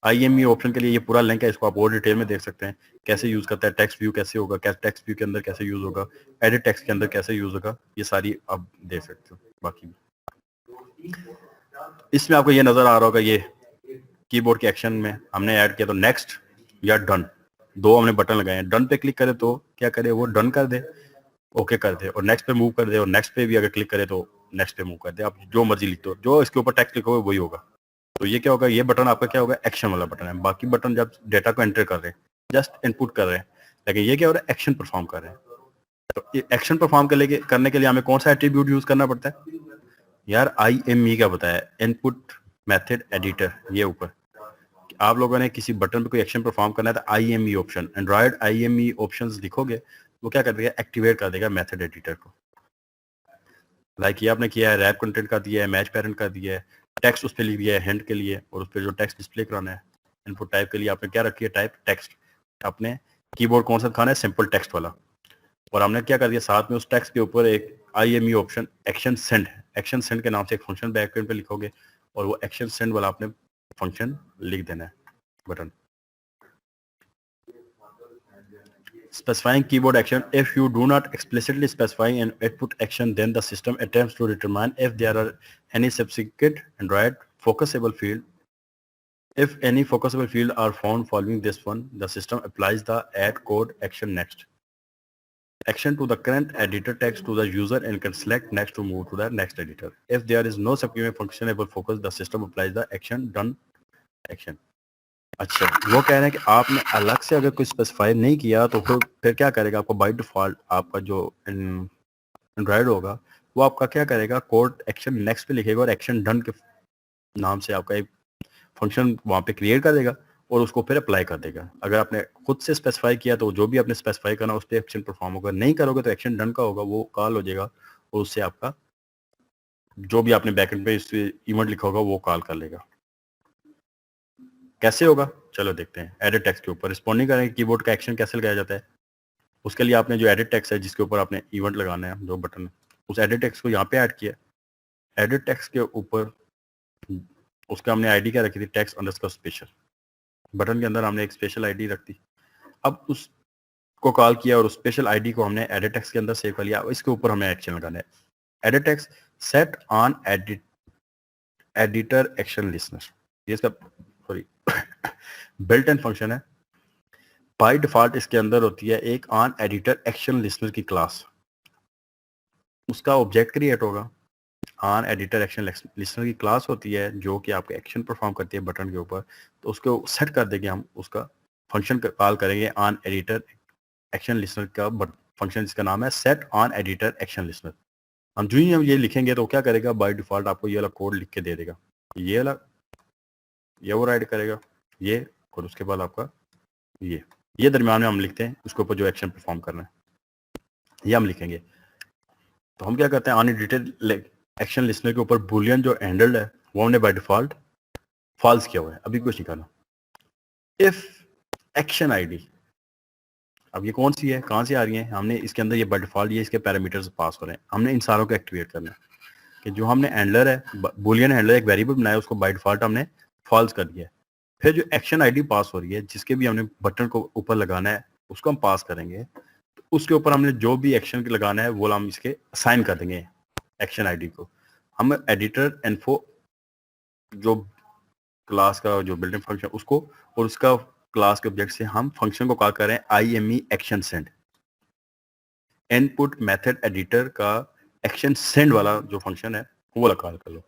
IME ऑप्शन के लिए ये पूरा लिंक है, इसको आप और डिटेल में देख सकते हैं कैसे यूज करता है, टेक्स्ट व्यू कैसे होगा, टेक्स्ट व्यू के अंदर कैसे यूज होगा, एडिट टेक्स्ट के अंदर कैसे यूज होगा, ये सारी आप देख सकते हो। बाकी इसमें आपको ये नजर आ रहा होगा, ये कीबोर्ड के एक्शन में हमने ऐड किया तो नेक्स्ट या डन, दो हमने बटन लगाए हैं। डन पे क्लिक करे तो क्या करे, वो डन कर दे, ओके कर दे, और नेक्स्ट पे मूव कर दे, और नेक्स्ट पे भी अगर क्लिक करे तो नेक्स्ट पे मूव कर दे। आप जो मर्जी लिखते हो, जो इसके ऊपर टेक्स्ट लिखोगे वही होगा। तो ये क्या होगा, ये बटन आपका क्या होगा, एक्शन वाला बटन है। बाकी बटन जब डेटा को एंटर कर रहे हैं, जस्ट इनपुट कर रहे हैं, लेकिन ये क्या हो रहा है, एक्शन परफॉर्म कर रहे हैं। तो ये एक्शन परफॉर्म करने के लिए हमें कौन सा एट्रीब्यूट यूज करना पड़ता है यार, IME का बताया, इनपुट मेथड एडिटर। ये ऊपर आप लोगों ने किसी बटन पे कोई एक्शन परफॉर्म करना है तो IME option, Android IME options लिखोगे वो क्या कर देगा, एक्टिवेट कर देगा मेथड एडिटर को। लाइक ये आपने किया है, रैप कंटेंट का दिया है, मैच पैरेंट का दिया है, टेक्स्ट उस पर लिख दिया है हैंड के लिए, और उस पर जो टेक्स्ट डिस्प्ले कराना है इनपुट टाइप के लिए आपने क्या रखी है, टाइप टेक्स्ट। आपने कीबोर्ड कौन सा दिखाना है, सिंपल टेक्स्ट वाला। और हमने क्या कर दिया साथ में उस टेक्स्ट के ऊपर एक IME option action send, action send के नाम से एक फंक्शन बैकएंड पे लिखोगे और वो एक्शन सेंड वाला आपने फंक्शन लिख देना है button. Specifying keyboard action, if you do not explicitly specify an output action, then the system attempts to determine if there are any subsequent Android focusable field. If any focusable field are found following this one, the system applies the add code action next action to the current editor text to the user and can select next to move to the next editor. If there is no subsequent functionable focus, the system applies the action done action. अच्छा, वो कह रहे हैं कि आपने अलग से अगर कुछ स्पेसिफाई नहीं किया तो फिर क्या करेगा, आपको बाय डिफॉल्ट आपका जो एंड्रॉइड होगा वो आपका क्या करेगा, कोड एक्शन नेक्स्ट पे लिखेगा और एक्शन डन के नाम से आपका एक फंक्शन वहाँ पे क्रिएट कर देगा और उसको फिर अप्लाई कर देगा। अगर आपने खुद से स्पेसिफाई किया तो जो भी आपने स्पेसिफाई करना उस पर एक्शन परफॉर्म होगा, नहीं करोगे तो एक्शन डन का होगा, वो कॉल हो जाएगा और उससे आपका जो भी आपने बैकएंड पे इवेंट लिखा होगा वो कॉल कर लेगा। कैसे होगा, चलो देखते हैं एडिट टेक्स्ट के ऊपर रिस्पॉन्डिंग करेंगे कीबोर्ड का एक्शन कैसे लगाया जाता है। उसके लिए आपने जो एडिट टेक्स्ट है जिसके ऊपर आपने इवेंट लगाना है जो बटन है उस एडिट टेक्स्ट को यहाँ पे ऐड किया। एडिट टेक्स्ट के ऊपर उसका हमने आईडी क्या रखी थी, टेक्स्ट अंडरस्कोर स्पेशल। बटन के अंदर हमने एक स्पेशल आईडी रख दी। अब उसको कॉल किया और उस स्पेशल आईडी को हमने एडिट टेक्स्ट के अंदर सेव कर लिया। इसके ऊपर हमें एक्शन लगाना है। Edit text set on editor action listener, ये इसका सॉरी बिल्ट इन फंक्शन है। बाय डिफॉल्ट इसके अंदर होती है एक ऑन एडिटर एक्शन लिस्नर की क्लास, उसका ऑब्जेक्ट क्रिएट होगा। ऑन एडिटर एक्शन लिस्नर की क्लास होती है जो कि आपके एक्शन परफॉर्म करती है बटन के ऊपर, तो उसको सेट कर देंगे हम। उसका फंक्शन कॉल करेंगे ऑन एडिटर एक्शन लिस्नर का फंक्शन जिसका नाम है set on editor action listener. हम जो ही हम ये लिखेंगे तो क्या करेगा, बाय डिफॉल्ट आपको ये वाला कोड लिख के दे देगा। ये वाला ये वो राइट करेगा ये, और उसके बाद आपका ये दरमियान में हम लिखते हैं उसके ऊपर जो एक्शन परफॉर्म करना है ये हम लिखेंगे। तो हम क्या करते हैं, ऑन एडिटर एक्शन लिस्नर के ऊपर बुलियन जो हैंडल्ड है वो हमने बाय डिफॉल्ट फॉल्स किया हुआ है, अभी कुछ नहीं करना। इफ एक्शन आईडी, अब ये कौन सी है, कहाँ से आ रही है, हमने इसके अंदर ये बाय डिफॉल्ट ये इसके पैरामीटर्स पास हो रहे हैं, हमने इन सारों को एक्टिवेट करना है कि जो हमने हैंडलर है बुलियन हैंडलर एक वेरिएबल बनाया उसको बाय डिफॉल्ट हमने फॉल्स कर दिया है। फिर जो एक्शन आईडी पास हो रही है जिसके भी हमने बटन को ऊपर लगाना है उसको हम पास करेंगे। तो उसके ऊपर हमने जो भी एक्शन लगाना है वो हम इसके असाइन कर देंगे एक्शन आईडी को। हम एडिटर इन्फो जो क्लास का जो बिल्डिंग फंक्शन उसको और उसका क्लास के ऑब्जेक्ट से हम फंक्शन को कॉल करें IME action send. Input method editor का एक्शन सेंड वाला जो फंक्शन है वो वाला कॉल कर लो।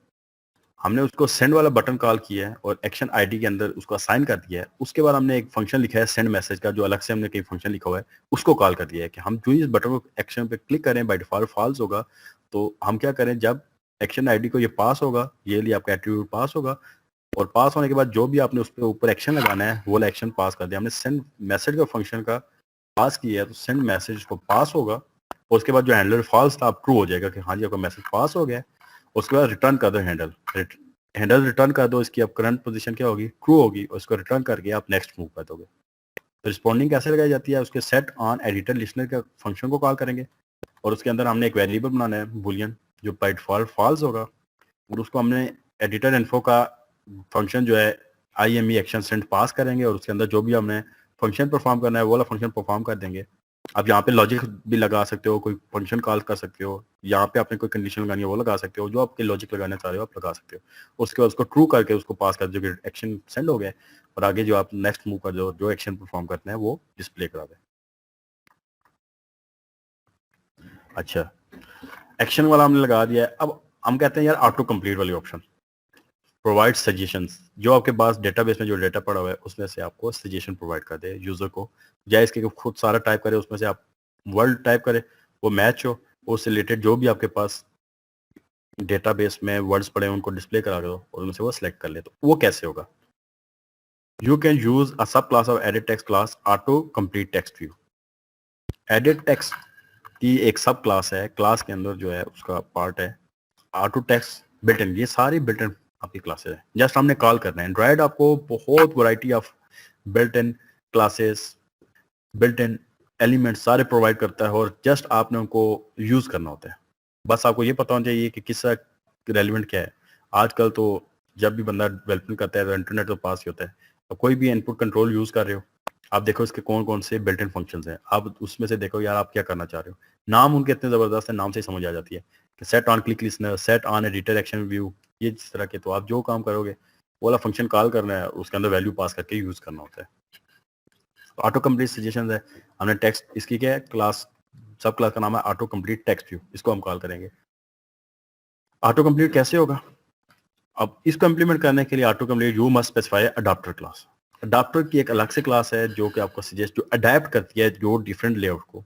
हमने उसको सेंड वाला बटन कॉल किया है और एक्शन आईडी के अंदर उसको असाइन कर दिया है। उसके बाद हमने एक फंक्शन लिखा है सेंड मैसेज का, जो अलग से हमने कई फंक्शन लिखा हुआ है उसको कॉल कर दिया है कि हम जो इस बटन को एक्शन पे क्लिक करें बाय डिफॉल्ट फॉल्स होगा। तो हम क्या करें, जब एक्शन आईडी को ये पास होगा, ये लिए आपका एट्रीब्यूट पास होगा और पास होने के बाद जो भी आपने उस पर ऊपर एक्शन लगाना है वो एक्शन पास कर दिया। हमने सेंड मैसेज का फंक्शन का पास किया है तो सेंड मैसेज को पास होगा और उसके बाद जो हैंडलर फॉल्स था ट्रू हो जाएगा कि हाँ जी आपका मैसेज पास हो गया। उसके बाद रिटर्न कर दो हैंडल रिटर्न कर दो। इसकी अब करंट पोजीशन क्या होगी, ट्रू होगी, और इसको रिटर्न करके आप नेक्स्ट मूव कर दोगे। तो रिस्पॉन्डिंग कैसे लगाई जाती है, उसके सेट ऑन एडिटर लिस्नर का फंक्शन को कॉल करेंगे और उसके अंदर हमने एक वेरिएबल बनाना है बुलियन जो बाय डिफॉल्ट फॉल्स होगा और उसको हमने एडिटर इन्फो का फंक्शन जो है IME एक्शन सेंड पास करेंगे और उसके अंदर जो भी हमने फंक्शन परफॉर्म करना है वो वाला फंक्शन परफॉर्म कर देंगे। आप यहाँ पे लॉजिक भी लगा सकते हो, कोई फंक्शन कॉल कर सकते हो, यहाँ पे आपने कोई कंडीशन लगानी है वो लगा सकते हो, जो आपके लॉजिक लगाना चाह रहे हो आप लगा सकते हो। उसके बाद उसको ट्रू करके उसको पास कर दो, एक्शन सेंड हो गया और आगे जो आप नेक्स्ट मूव कर दो, जो एक्शन परफॉर्म करना है वो डिस्प्ले करा दे। अच्छा, एक्शन वाला हमने लगा दिया है। अब हम कहते हैं यार ऑटो कंप्लीट वाली ऑप्शन, प्रोवाइड सजेशंस, जो आपके पास डेटाबेस में जो डेटा पड़ा हुआ है उसमें से आपको सजेशन प्रोवाइड कर दे यूजर को, या इसके खुद सारा टाइप करे उसमें से आप वर्ड टाइप करे वो मैच हो, उससे रिलेटेड जो भी आपके पास डेटाबेस में वर्ड्स पड़े हैं उनको डिस्प्ले करा दो और उनमें से वो सिलेक्ट कर ले। तो वो कैसे होगा, यू कैन यूज अ सब class of edit text class auto complete text view. Edit text की एक सब क्लास है, क्लास के अंदर जो है उसका पार्ट है ऑटो टेक्स्ट बिल्ट इन। ये सारी बिल्ट इन आपकी क्लासेस है, जस्ट हमने कॉल करना है। एंड्रॉइड आपको बहुत variety of built in classes, built in element सारे प्रोवाइड करता है और जस्ट आपने उनको यूज करना होता है। बस आपको ये पता होना चाहिए कि किसका रेलिवेंट क्या है। आजकल तो जब भी बंदा डेवलपमेंट करता है तो इंटरनेट तो पास ही होता है। तो कोई भी इनपुट कंट्रोल यूज कर रहे हो, आप देखो इसके कौन कौन से बिल्ट इन फंक्शंस हैं, आप उसमें से देखो यार आप क्या करना चाह रहे हो। नाम उनके इतने जबरदस्त है, नाम से ही समझ आ जाती है कि set on click listener, set on editor action view, ये जिस तरह के। तो आप जो काम करोगे वो वाला फंक्शन कॉल करना है, उसके अंदर वैल्यू पास करके यूज करना होता है। ऑटो कंप्लीट सजेशन है, हमने टेक्स्ट इसकी क्या है क्लास, सब क्लास का नाम है ऑटो कंप्लीट टेक्स्ट व्यू, इसको हम कॉल करेंगे। ऑटो कंप्लीट कैसे होगा, अब इसको इंप्लीमेंट करने के लिए auto complete you must specify adapter class. Adapter की एक अलग से क्लास है जो कि आपको सजेस्ट जो अडेप्ट करती है जो डिफरेंट लेआउट को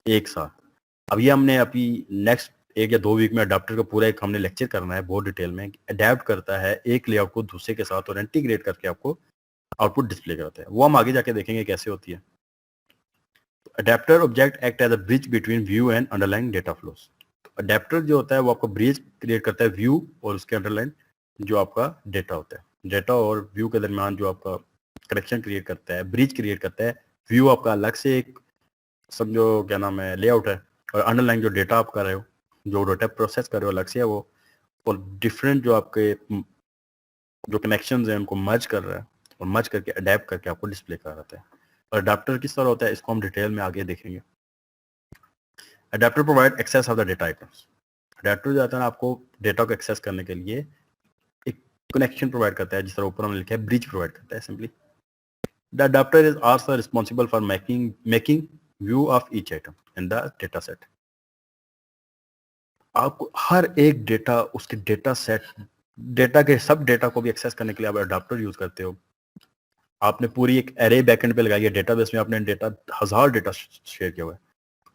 एक साथ। अब ये हमने अभी नेक्स्ट 1 या 2 वीक में अडाप्टर का पूरा एक हमने लेक्चर करना है बहुत डिटेल में। अडेप्ट करता है एक लेआउट को दूसरे के साथ और इंटीग्रेट करके आपको आउटपुट डिस्प्ले करता है, वो हम आगे जाके देखेंगे कैसे होती है। Adapter object act as a bridge between view and underlying data flows. Adapter जो होता है वो आपको ब्रिज क्रिएट करता है व्यू और उसके अंडरलाइन जो आपका डेटा होता है, डेटा और व्यू के दरमियान जो आपका कनेक्शन क्रिएट करता है, ब्रिज क्रिएट करता है, व्यू आपका अलग से एक समझो क्या नाम है लेआउट है, और अंडरलाइन जो डेटा आप कर रहे हो, जो डेटा प्रोसेस कर रहे हो अलग से है वो, और डिफरेंट जो आपके जो कनेक्शंस हैं उनको मर्ज कर रहा है, और मर्ज करके अडेप्ट करके आपको डिस्प्ले कर रहा है। और अडाप्टर किस तरह होता है इसको हम डिटेल में आगे देखेंगे। Adapter provide access of the data items. Adapter जो आता है ना आपको डेटा को एक्सेस करने के लिए एक कनेक्शन प्रोवाइड करता है, जिस तरह ऊपर हमने लिखा है ब्रिज प्रोवाइड करता है simply. The adapter is also responsible for making view of each item in the data set. आपको हर एक डेटा उसके डेटा सेट, डेटा के सब डेटा को भी एक्सेस करने के लिए आप अडाप्टर यूज करते हो। आपने पूरी एक एरे बैकएंड पे लगाई है, डेटाबेस में आपने डेटा 1000 डेटा शेयर किया हुआ है।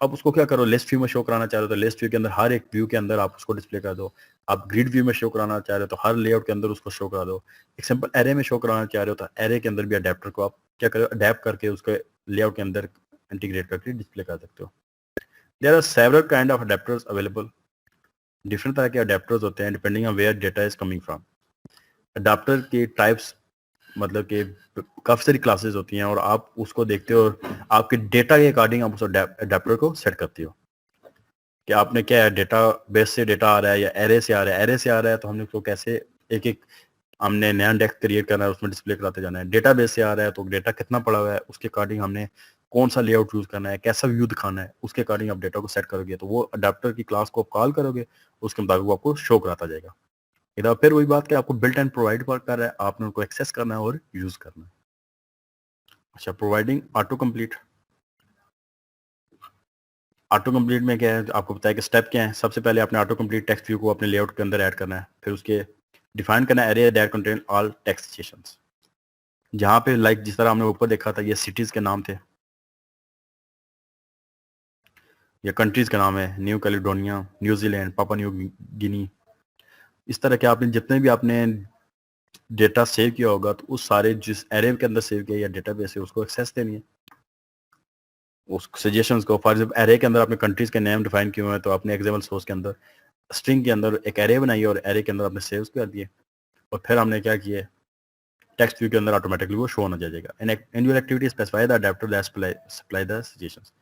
अब उसको क्या करो, लिस्ट व्यू में शो कराना चाह रहे हो तो लिस्ट व्यू के अंदर हर एक व्यू के अंदर आप उसको डिस्प्ले कर दो। आप ग्रिड व्यू में शो कराना चाह रहे हो तो हर लेआउट के अंदर उसको शो करा दो। एक सिंपल एरे में शो कराना चाह रहे हो तो एरे के अंदर भी अडेप्टर को आप क्या करो, अडेप्ट करके उसके लेआउट के अंदर इंटीग्रेट करके डिस्प्ले कर सकते हो। There are several kind of adapters available. Different तरह के अडेप्टर्स होते हैं depending on where data is coming from. Adapter के टाइप्स मतलब कि काफ़ी सारी क्लासेस होती हैं, और आप उसको देखते हो और आपके डेटा के अकॉर्डिंग आप उस अडेप्टर को सेट करते हो कि आपने क्या है, डेटा बेस से डेटा आ रहा है या एरे से आ रहा है। एरे से आ रहा है तो हमने उसको कैसे एक एक हमने नया इंडेक्स क्रिएट करना है, उसमें डिस्प्ले कराते जाना है। डेटा बेस से आ रहा है तो डेटा कितना पड़ा हुआ है उसके अकॉर्डिंग हमने कौन सा लेआउट यूज करना है, कैसा व्यू दिखाना है, उसके अकॉर्डिंग आप डेटा को सेट करोगे तो वो अडाप्टर की क्लास को आप कॉल करोगे, उसके मुताबिक वो आपको शो कराता जाएगा। इधर फिर वही बात कि आपको बिल्ट एंड प्रोवाइड कर रहा है, आपने उनको एक्सेस करना है और यूज करना है। अच्छा, providing auto complete. Auto complete में क्या है, आपको बताया कि स्टेप क्या है। सबसे पहले आपने ऑटो कंप्लीट टेक्स्ट व्यू को अपने लेआउट के अंदर ऐड करना है, फिर उसके डिफाइन करना है area that contain all text sessions. जहाँ पे लाइक जिस तरह हमने ऊपर देखा था ये सिटीज के नाम थे या कंट्रीज के नाम है, न्यू कैलिडोनिया, न्यूजीलैंड, पापा न्यू गिनी। इस तरह के आपने जितने भी आपने डेटा सेव किया होगा तो उस सारे जिस एरे के अंदर सेव किया या डेटाबेस है उसको एक्सेस देनी है उस सजेशंस को। फॉर एग्जाम्पल एरे के अंदर आपने कंट्रीज के नेम डिफाइन किए हुए हैं तो आपने एग्जाम्पल सोर्स के अंदर स्ट्रिंग के अंदर एक एरे बनाई और एरे के अंदर आपने सेव कर दिए, और फिर हमने क्या किया, टेक्स्ट व्यू के अंदर ऑटोमेटिकली वो शो होना जाएगा। In your activity specify the adapter that supply the suggestions.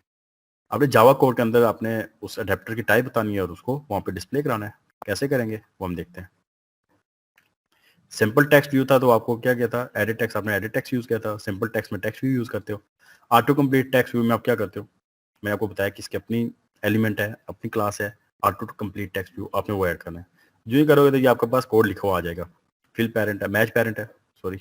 आपने जावा कोड के अंदर आपने उस अडेप्टर की टाइप बतानी है और उसको वहाँ पे डिस्प्ले कराना है। कैसे करेंगे वो हम देखते हैं। सिंपल टेक्स्ट व्यू था तो आपको क्या किया था, एडिट टेक्स्ट, आपने एडिट टेक्स्ट यूज किया था। सिंपल टेक्स्ट में टेक्स्ट व्यू यूज करते हो। ऑटो कंप्लीट टेक्स्ट व्यू में आप क्या करते हो, मैंने आपको बताया कि इसकी अपनी एलिमेंट है, अपनी क्लास है। ऑटो कंप्लीट टेक्स्ट व्यू आपने वो ऐड करना है। जो ही करोगे तो ये आपके पास कोड लिखा हुआ आ जाएगा। फिल पेरेंट है, मैच पेरेंट है, सॉरी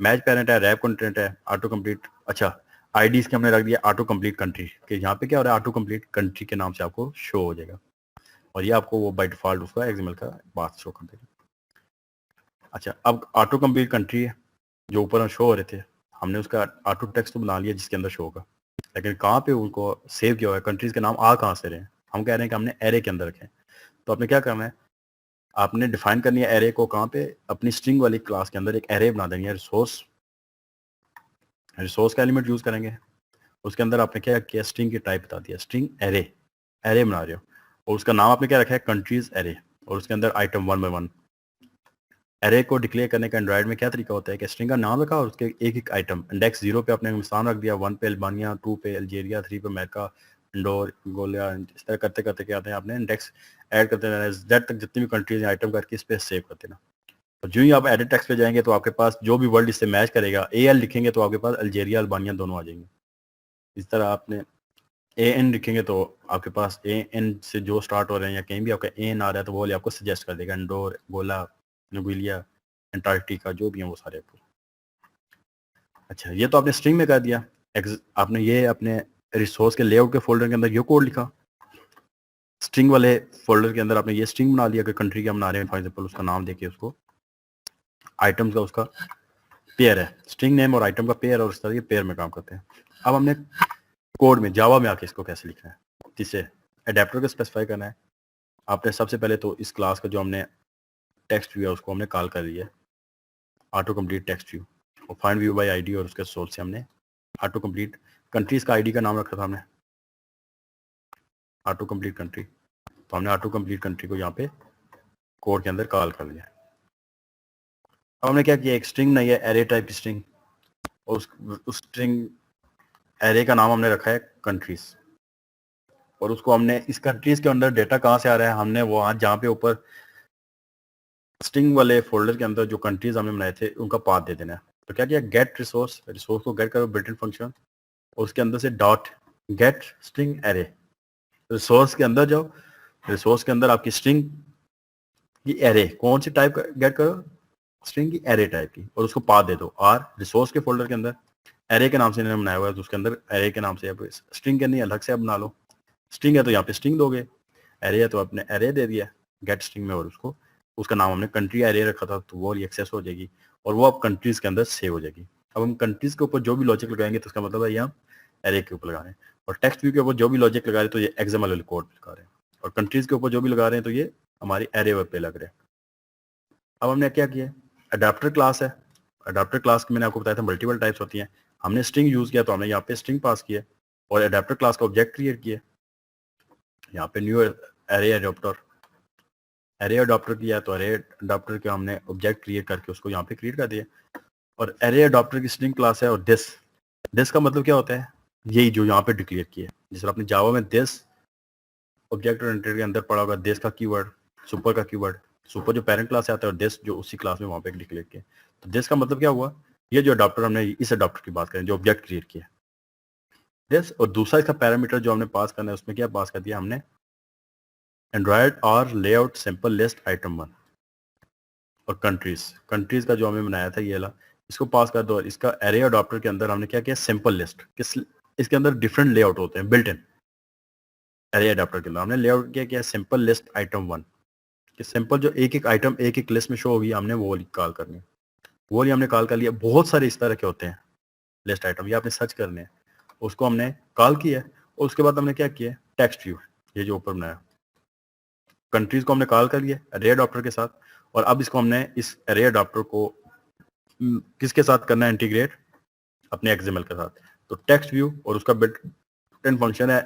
मैच पेरेंट है, रैप कंटेंट है, ऑटो कंप्लीट। अच्छा, आईडी इसके हमने रख दिया ऑटो कंप्लीट कंट्री के। यहाँ पे क्या हो रहा है, ऑटो कंप्लीट कंट्री के नाम से आपको शो हो जाएगा, और ये आपको वो बाय डिफॉल्ट उसका एक्सएमएल का बात शो कर देगा। अच्छा, अब ऑटो कंप्लीट कंट्री है जो ऊपर हम शो हो रहे थे, हमने उसका ऑटो टेक्स्ट तो बना लिया जिसके अंदर शो होगा, लेकिन कहाँ पे उनको सेव किया हुआ है, कंट्रीज के नाम आ कहाँ से रहे हैं। हम कह रहे हैं कि हमने एरे के अंदर रखे। तो आपने क्या करना है, आपने डिफाइन करनी है एरे को कहाँ पे, अपनी स्ट्रिंग वाली क्लास के अंदर एक एरे बना देनी है। रिसोर्स रिसोर्स का एलिमेंट यूज करेंगे, उसके अंदर आपने क्या किया, स्ट्रिंग की टाइप बता दिया, स्ट्रिंग एरे, एरे बना रहे हो, और उसका नाम आपने क्या रखा है, कंट्रीज एरे, और उसके अंदर आइटम 1 by 1। एरे को डिक्लेयर करने का एंड्रॉइड में क्या तरीका होता है कि स्ट्रिंग का नाम रखा और उसके एक एक आइटम, इंडेक्स 0 पे आपने हिंदुस्तान रख दिया, 1 पे अल्बानिया, 2 पे अल्जीरिया, 3 पे अमेरिका, इंडोर, गोलिया। इस तरह करते करते क्या आते हैं, आपने इंडेक्स ऐड करते रहना है, जेड तक जितनी भी कंट्रीज हैं आइटम करके इस पे सेव कर देना। और जो ही आप एडिट टेक्स्ट पे जाएंगे तो आपके पास जो भी वर्ड इससे मैच करेगा, एल लिखेंगे तो आपके पास अल्जीरिया अल्बानिया दोनों आ जाएंगे। इस तरह आपने ए एन लिखेंगे तो आपके पास ए एन से जो स्टार्ट हो रहे हैं या कहीं भी आपका ए एन आ रहा है तो वो वाले आपको सजेस्ट कर देगा, इंडोर, गोला, नोबिलिया, अंटार्कटिका, जो भी हैं वो सारे आपको। अच्छा, ये तो आपने स्ट्रिंग में कर दिया। आपने ये अपने रिसोर्स के लेआउट के फोल्डर के अंदर ये कोड लिखा, स्ट्रिंग वाले फोल्डर के अंदर आपने ये स्ट्रिंग बना लिया कि कंट्री का बना रहे हैं, फॉर एग्जांपल उसका नाम देके उसको आइटम्स का उसका पेयर है, स्ट्रिंग नेम और आइटम का पेयर, और उस तरह के पेयर में काम करते हैं। अब हमने कोड में जावा में आके इसको कैसे लिखना है, जिससे अडेप्टर को स्पेसिफाई करना है। आपने सबसे पहले तो इस क्लास का जो हमने टेक्स्ट व्यू है उसको हमने कॉल कर लिया, ऑटो कंप्लीट टेक्स्ट व्यू, और फाइंड व्यू बाय आईडी, और उसके सोर्स से हमने ऑटो कंप्लीट कंट्रीज का आईडी का नाम रखा था हमने ऑटो कंप्लीट कंट्री। तो हमने ऑटो कंप्लीट कंट्री को यहाँ पे कोड के अंदर कॉल कर लिया। अब हमने क्या किया, एक स्ट्रिंग नहीं है, एरे टाइप स्ट्रिंग, और उस स्ट्रिंग एरे का नाम हमने रखा है कंट्रीज, और उसको हमने इस कंट्रीज के अंदर डेटा कहाँ से आ रहा है, हमने वो आज जहाँ पे ऊपर स्ट्रिंग वाले फोल्डर के अंदर जो कंट्रीज हमने बनाए थे उनका पाथ दे देना है। तो क्या किया, गेट रिसोर्स, रिसोर्स को गेट करो बिल्ट इन फंक्शन, और उसके अंदर से dot gate string array, resource के अंदर जाओ, रिसोर्स के अंदर आपकी स्ट्रिंग की एरे कौन सी टाइप गेट करो, स्ट्रिंग की एरे टाइप की, और उसको पाथ दे दो आर, रिसोर्स के फोल्डर के अंदर एरे के नाम से इन्होंने बनाया हुआ है तो उसके अंदर एरे के नाम से, स्ट्रिंग के नहीं अलग से आप बना लो, स्ट्रिंग है तो यहाँ पे स्ट्रिंग दोगे, एरे है तो आपने एरे दे दिया गेट स्ट्रिंग में, और उसको उसका नाम हमने कंट्री एरे रखा था तो वो एक्सेस हो जाएगी, और वो अब कंट्रीज के अंदर सेव हो जाएगी। अब हम कंट्रीज के ऊपर जो भी लॉजिक लगाएंगे तो उसका मतलब है ये हम एरे के ऊपर लगा रहे हैं, और टेक्स्ट व्यू के ऊपर जो भी लॉजिक लगा रहे हैं तो ये एक्सएमएल वाले कोड लगा रहे हैं, और कंट्रीज के ऊपर जो भी लगा रहे हैं तो ये हमारी एरे वेब पे लग रहे हैं। अब हमने क्या किया, अडाप्टर क्लास है, अडाप्टर क्लास की मैंने आपको बताया था मल्टीपल टाइप्स होती हैं, हमने स्ट्रिंग यूज किया तो हमने यहाँ पे स्ट्रिंग पास किया और अडाप्टर क्लास का ऑब्जेक्ट क्रिएट किया, यहाँ पे new array adapter, array adopter किया तो एरे अडॉप्टर के हमने ऑब्जेक्ट क्रिएट करके उसको यहाँ पे क्रिएट कर दिया, और एरे अडॉप्टर की स्ट्रिंग क्लास है, और दिस, दिस का मतलब क्या होता है, यही जो यहाँ पे डिक्लेयर किया, जिस तरह आपने जावा में दिस ऑब्जेक्ट ओरिएंटेड के अंदर पढ़ा होगा, दिस का कीवर्ड, सुपर का कीवर्ड, सुपर जो पेरेंट क्लास से आता है और दिस जो उसी क्लास में वहाँ पे डिक्लेयर किया, तो दिस का मतलब क्या हुआ, ये जो अडॉप्टर हमने इस अडॉप्टर की बात करें जो ऑब्जेक्ट क्रिएट किया दिस, और दूसरा इसका पैरामीटर जो हमने पास करना है उसमें क्या पास कर दिया हमने, एंड्रॉयड और लेआउट सिंपल लिस्ट आइटम 1, और कंट्रीज, कंट्रीज का जो हमने बनाया था ये वाला, इसको पास कर दो, इसका एरे अडॉप्टर के अंदर हमने क्या किया, सिंपल लिस्ट, किस इसके अंदर डिफरेंट लेआउट होते हैं बिल्ट इन, एरे अडॉप्टर के अंदर हमने लेआउट क्या किया, सिंपल लिस्ट आइटम 1, कि सिंपल जो एक एक आइटम एक एक लिस्ट में शो होगी हमने वो कॉल करनी है, वो वाली हमने कॉल कर लिया, बहुत सारे इस तरह के होते हैं लिस्ट आइटम, ये आपने सर्च करने हैं, उसको हमने कॉल किया, और उसके बाद हमने क्या किया, टेक्स्ट व्यू, ये जो ऊपर बनाया, कंट्रीज को हमने कॉल कर लिया एरे अडॉप्टर के साथ, और अब इसको हमने इस एरे अडॉप्टर को किसके साथ करना है, इंटीग्रेट अपने एक्सएमएल के साथ, तो टेक्स्ट व्यू और उसका बिल्ट इन फंक्शन है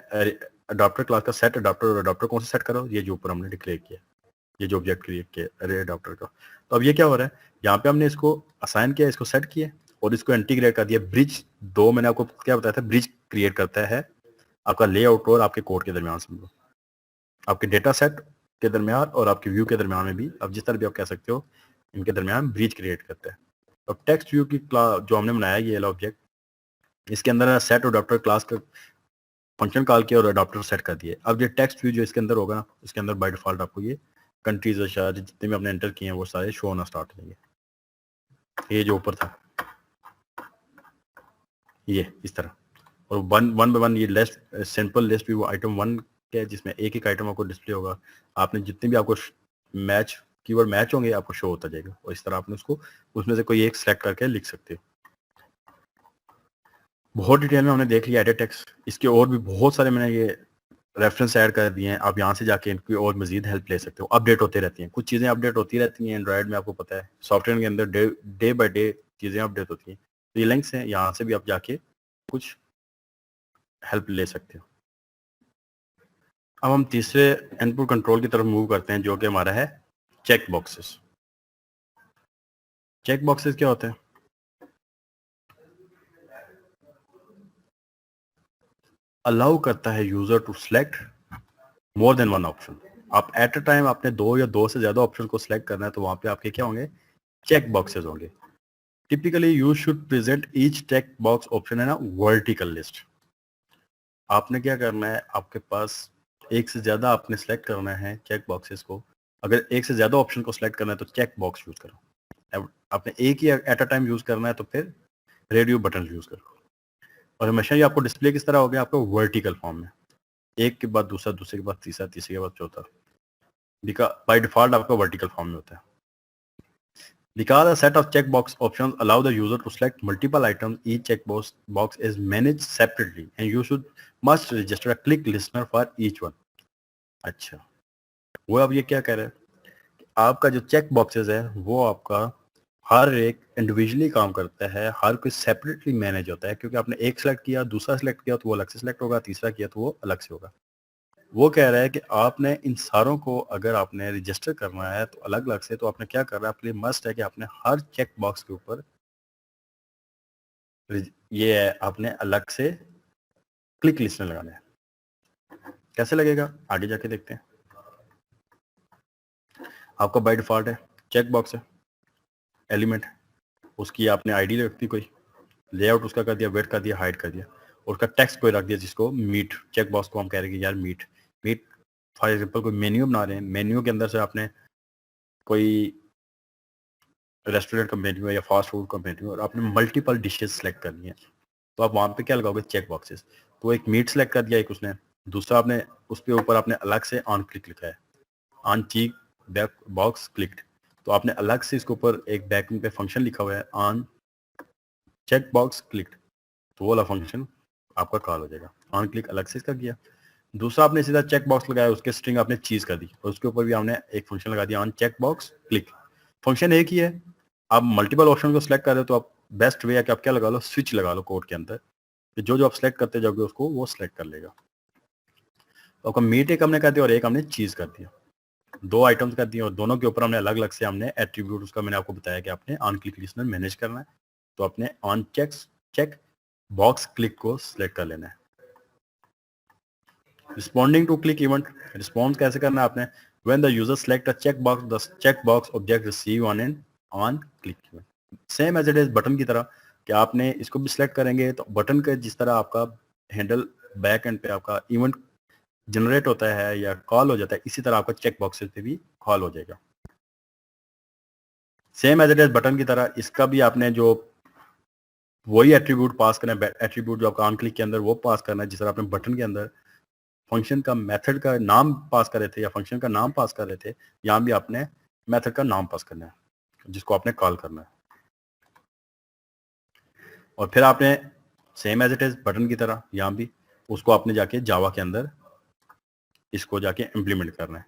अडॉप्टर क्लास का सेट अडॉप्टर, और अडॉप्टर कौन सा सेट करो, ये जो ऊपर हमने डिक्लेयर किया, ये जो ऑब्जेक्ट क्रिएट किया एरे अडॉप्टर का, तो अब ये क्या हो रहा है, यहाँ पे हमने इसको असाइन किया, इसको सेट किया और इसको इंटीग्रेट कर दिया, ब्रिज दो मैंने आपको क्या बताया था, ब्रिज क्रिएट करता है आपका लेआउट और आपके कोड के दरमियान, समझो आपके डेटा सेट के दरमियान और आपके व्यू के दरमियान में भी, अब जिस तरह भी आप कह सकते हो, इनके दरमियान ब्रिज क्रिएट करता है। अब टेक्स्ट व्यू की क्लास जो हमने बनाया ये ऑब्जेक्ट, इसके अंदर सेट अडॉप्टर क्लास का फंक्शन कॉल किया और अडॉप्टर सेट कर दिए। अब ये टेक्स्ट व्यू जो इसके अंदर होगा, इसके अंदर बाय डिफॉल्ट आपको ये कंट्रीज और शहर जितने भी आपने एंटर किए हैं वो सारे शो होना स्टार्ट हो जाएंगे, ये जो ऊपर था ये इस तरह, और वन बाय वन ये लिस्ट सिंपल लिस्ट भी वो आइटम 1 के जिसमें एक एक आइटम आपको डिस्प्ले होगा, आपने जितने भी आपको मैच कीवर्ड मैच होंगे आपको शो होता जाएगा, और इस तरह आपने उसको उसमें से कोई एक सेलेक्ट करके लिख सकते हो। बहुत डिटेल में हमने देख लिया एडिट टेक्स्ट, इसके और भी बहुत सारे मैंने ये रेफरेंस ऐड कर दिए हैं, आप यहाँ से जाके इनकी और मजीद हेल्प ले सकते हो, अपडेट होते रहती हैं, कुछ चीज़ें अपडेट होती रहती हैं एंड्रॉइड में, आपको पता है सॉफ्टवेयर के अंदर डे बाय डे चीज़ें अपडेट होती हैं, तो ये लिंक्स हैं, यहाँ से भी आप जाके कुछ हेल्प ले सकते हो। अब हम तीसरे इनपुट कंट्रोल की तरफ मूव करते हैं जो कि हमारा है चेक बॉक्सेस। चेक बॉक्सेस क्या होते हैं, अलाउ करता है user to select more than one option, आप एट अ टाइम आपने दो या दो से ज्यादा ऑप्शन को सिलेक्ट करना है तो वहां पे आपके क्या होंगे, चेक बॉक्सेस होंगे। Typically you should present each check box option है ना वर्टिकल लिस्ट, आपने क्या करना है, आपके पास एक से ज्यादा आपने सेलेक्ट करना है चेक बॉक्सेस को, अगर एक से ज्यादा ऑप्शन को सिलेक्ट करना है तो चेक बॉक्स यूज करो, अब आपने एक ही एट अ टाइम यूज करना है तो फिर रेडियो बटन यूज करो, और हमेशा ये आपको डिस्प्ले किस तरह हो गया, आपको वर्टिकल फॉर्म में, एक के बाद दूसरा, दूसरे के बाद तीसरा, तीसरे के बाद चौथा, बाय डिफॉल्ट आपका वर्टिकल फॉर्म में होता है। Because a set of checkbox options allow the user to select multiple items, each checkbox is managed separately and you should must register a click listener for each one. अच्छा, वो अब ये क्या कह रहा है, आपका जो चेक बॉक्सेस है वो आपका हर एक इंडिविजुअली काम करता है, हर कोई सेपरेटली मैनेज होता है, क्योंकि आपने एक सेलेक्ट किया, दूसरा सेलेक्ट किया तो वो अलग से सेलेक्ट होगा, तीसरा किया तो वो अलग से होगा। वो कह रहा है कि आपने इन सारों को अगर आपने रजिस्टर करना है तो अलग अलग से, तो आपने क्या करना है, आपके लिए मस्ट है कि आपने हर चेक बॉक्स के ऊपर ये है आपने अलग से क्लिक लिस्टनर लगाना है। कैसे लगेगा आगे जाके देखते हैं। आपका बाय डिफॉल्ट है चेक बॉक्स है, एलिमेंट, उसकी आपने आईडी रख दी, कोई लेआउट उसका कर दिया, वेट कर दिया, हाइड कर दिया, और उसका टेक्स्ट कोई रख दिया जिसको मीट, चेक बॉक्स को हम कह रहे हैं कि यार मीट मीट। फॉर एग्जांपल कोई मेन्यू बना रहे हैं, मेन्यू के अंदर से आपने कोई रेस्टोरेंट का मेन्यू है या फास्ट फूड का मेन्यू और आपने मल्टीपल डिशेस सेलेक्ट करनी है, तो आप वहाँ पे क्या लगाओगे, चेक बॉक्सेस। तो एक मीट सेलेक्ट कर दिया, एक उसने, दूसरा आपने उस पे ऊपर आपने अलग से ऑन क्लिक लिखा है, on check back box clicked, तो आपने अलग से इसके ऊपर एक बैकएंड पे फंक्शन लिखा हुआ है ऑन चेक बॉक्स क्लिक्ड, तो वो वाला फंक्शन आपका कॉल हो जाएगा। ऑन क्लिक अलग से इसका किया, दूसरा आपने सीधा चेक बॉक्स लगाया, उसके स्ट्रिंग आपने चीज कर दी और उसके ऊपर भी आपने एक फंक्शन लगा दिया on check box click. Function एक ही है, आप मल्टीपल ऑप्शन को सिलेक्ट कर रहे हो तो आप बेस्ट वे है कि आप क्या लगा लो, स्विच लगा लो कोड के अंदर, कि जो जो आप सेलेक्ट करते जाओगे उसको वो सिलेक्ट कर लेगा। तो आपका मीट एक हमने कर दिया और एक हमने चीज कर दिया, दो आइटम्स कर दिए और दोनों के ऊपर हमने अलग अलग से हमने एट्रीब्यूट, उसका मैंने आपको बताया कि आपने ऑन क्लिक लिस्टनर मैनेज करना है, तो आपने ऑन चेक बॉक्स क्लिक को सिलेक्ट कर लेना है। Responding to click event, response कैसे करना है आपने, when the user select a check box the check box object receive on click event, same as it is button की तरह, कि आपने इसको भी सिलेक्ट करेंगे तो बटन के जिस तरह आपका हैंडल बैक एंड पे आपका इवेंट जनरेट होता है या कॉल हो जाता है, इसी तरह आपका चेक बॉक्सेस पे भी कॉल हो जाएगा, same as it is button की तरह। इसका भी आपने जो वही एट्रीब्यूट पास करना है, एट्रीब्यूट जो आपका ऑन क्लिक के अंदर वो पास करना है, जिस तरह आपने बटन के अंदर फंक्शन का मेथड का नाम पास कर रहे थे या फंक्शन का नाम पास कर रहे थे, यहाँ भी आपने मेथड का नाम पास करना है जिसको आपने कॉल करना है। और फिर आपने same as it is button की तरह यहाँ भी उसको आपने जाके जावा के अंदर इसको जाके इम्प्लीमेंट करना है,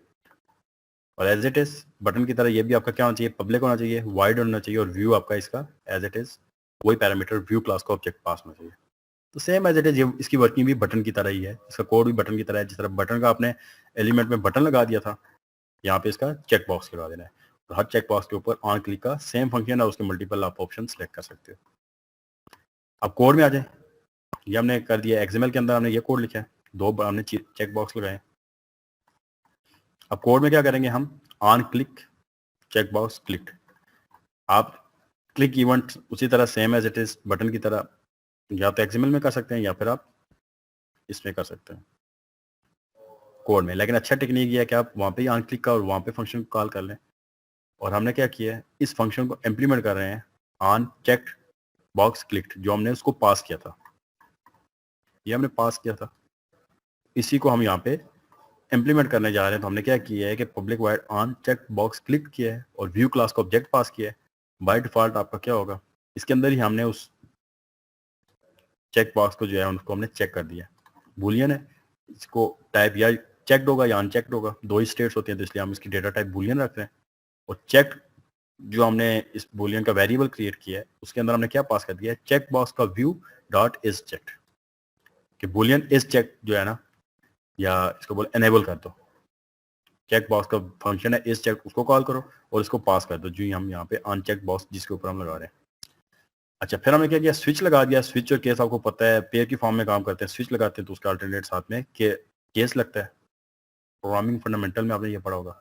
और एज इट इज बटन की तरह ये भी आपका क्या होना चाहिए, पब्लिक होना चाहिए, वाइड होना चाहिए, और व्यू आपका इसका एज इट इज वही पैरामीटर व्यू क्लास का ऑब्जेक्ट पास होना चाहिए। तो सेम एज इट इज इसकी वर्किंग भी बटन की तरह ही है, इसका कोड भी बटन की तरह है, जिस तरह बटन का आपने एलिमेंट में बटन लगा दिया था, यहाँ पे इसका चेक बॉक्स लगा देना है, तो हर चेक बॉक्स के ऊपर ऑन क्लिक का सेम फंक्शन है, उसके मल्टीपल आप ऑप्शन सेलेक्ट कर सकते हो। अब कोड में आ जाए, ये हमने कर दिया एक्सएमएल के अंदर, हमने ये कोड लिखा है, दो हमने चेक बॉक्स लगाए। अब कोड में क्या करेंगे हम, on click check box clicked, आप क्लिक इवेंट उसी तरह same as it is button की तरह या तो एक्सएमएल में कर सकते हैं या फिर आप इसमें कर सकते हैं कोड में, लेकिन अच्छा टेक्निक ये है कि आप वहाँ पे ही ऑन क्लिक का और वहाँ पे फंक्शन कॉल कर लें। और हमने क्या किया है, इस फंक्शन को इम्प्लीमेंट कर रहे हैं ऑन चेक बॉक्स क्लिक्ड, जो हमने उसको पास किया था, ये हमने पास किया था, इसी को हम यहाँ पे इम्प्लीमेंट करने जा रहे हैं। तो हमने क्या किया है कि public void on check box click किया है और व्यू क्लास का ऑब्जेक्ट पास किया है। बाय डिफॉल्ट आपका क्या होगा, इसके अंदर ही हमने उस चेक बॉक्स को जो है उसको हमने चेक कर दिया, बूलियन है, इसको टाइप या चेक्ड होगा या अनचेक्ड होगा, दो ही स्टेट्स होती हैं, तो इसलिए हम इसकी डेटा टाइप बूलियन रख रहे हैं। और चेक जो हमने इस बूलियन का वेरिएबल क्रिएट किया है उसके अंदर हमने क्या पास कर दिया है, चेक बॉक्स का व्यू डॉट इज चेक्ड, कि बूलियन इज चेक जो है ना, या इसको बोल एनेबल कर दो, चेक बॉक्स का फंक्शन है इज चेक, उसको कॉल करो और इसको पास कर दो, जो हम यहाँ पे अनचेक बॉक्स जिसके ऊपर हम लगा रहे हैं। अच्छा, फिर हमने क्या किया, स्विच लगा दिया। स्विच और केस आपको पता है पेयर की फॉर्म में काम करते हैं, स्विच लगाते हैं तो उसका अल्टरनेट साथ में केस लगता है, प्रोग्रामिंग फंडामेंटल में आपने ये पढ़ा होगा।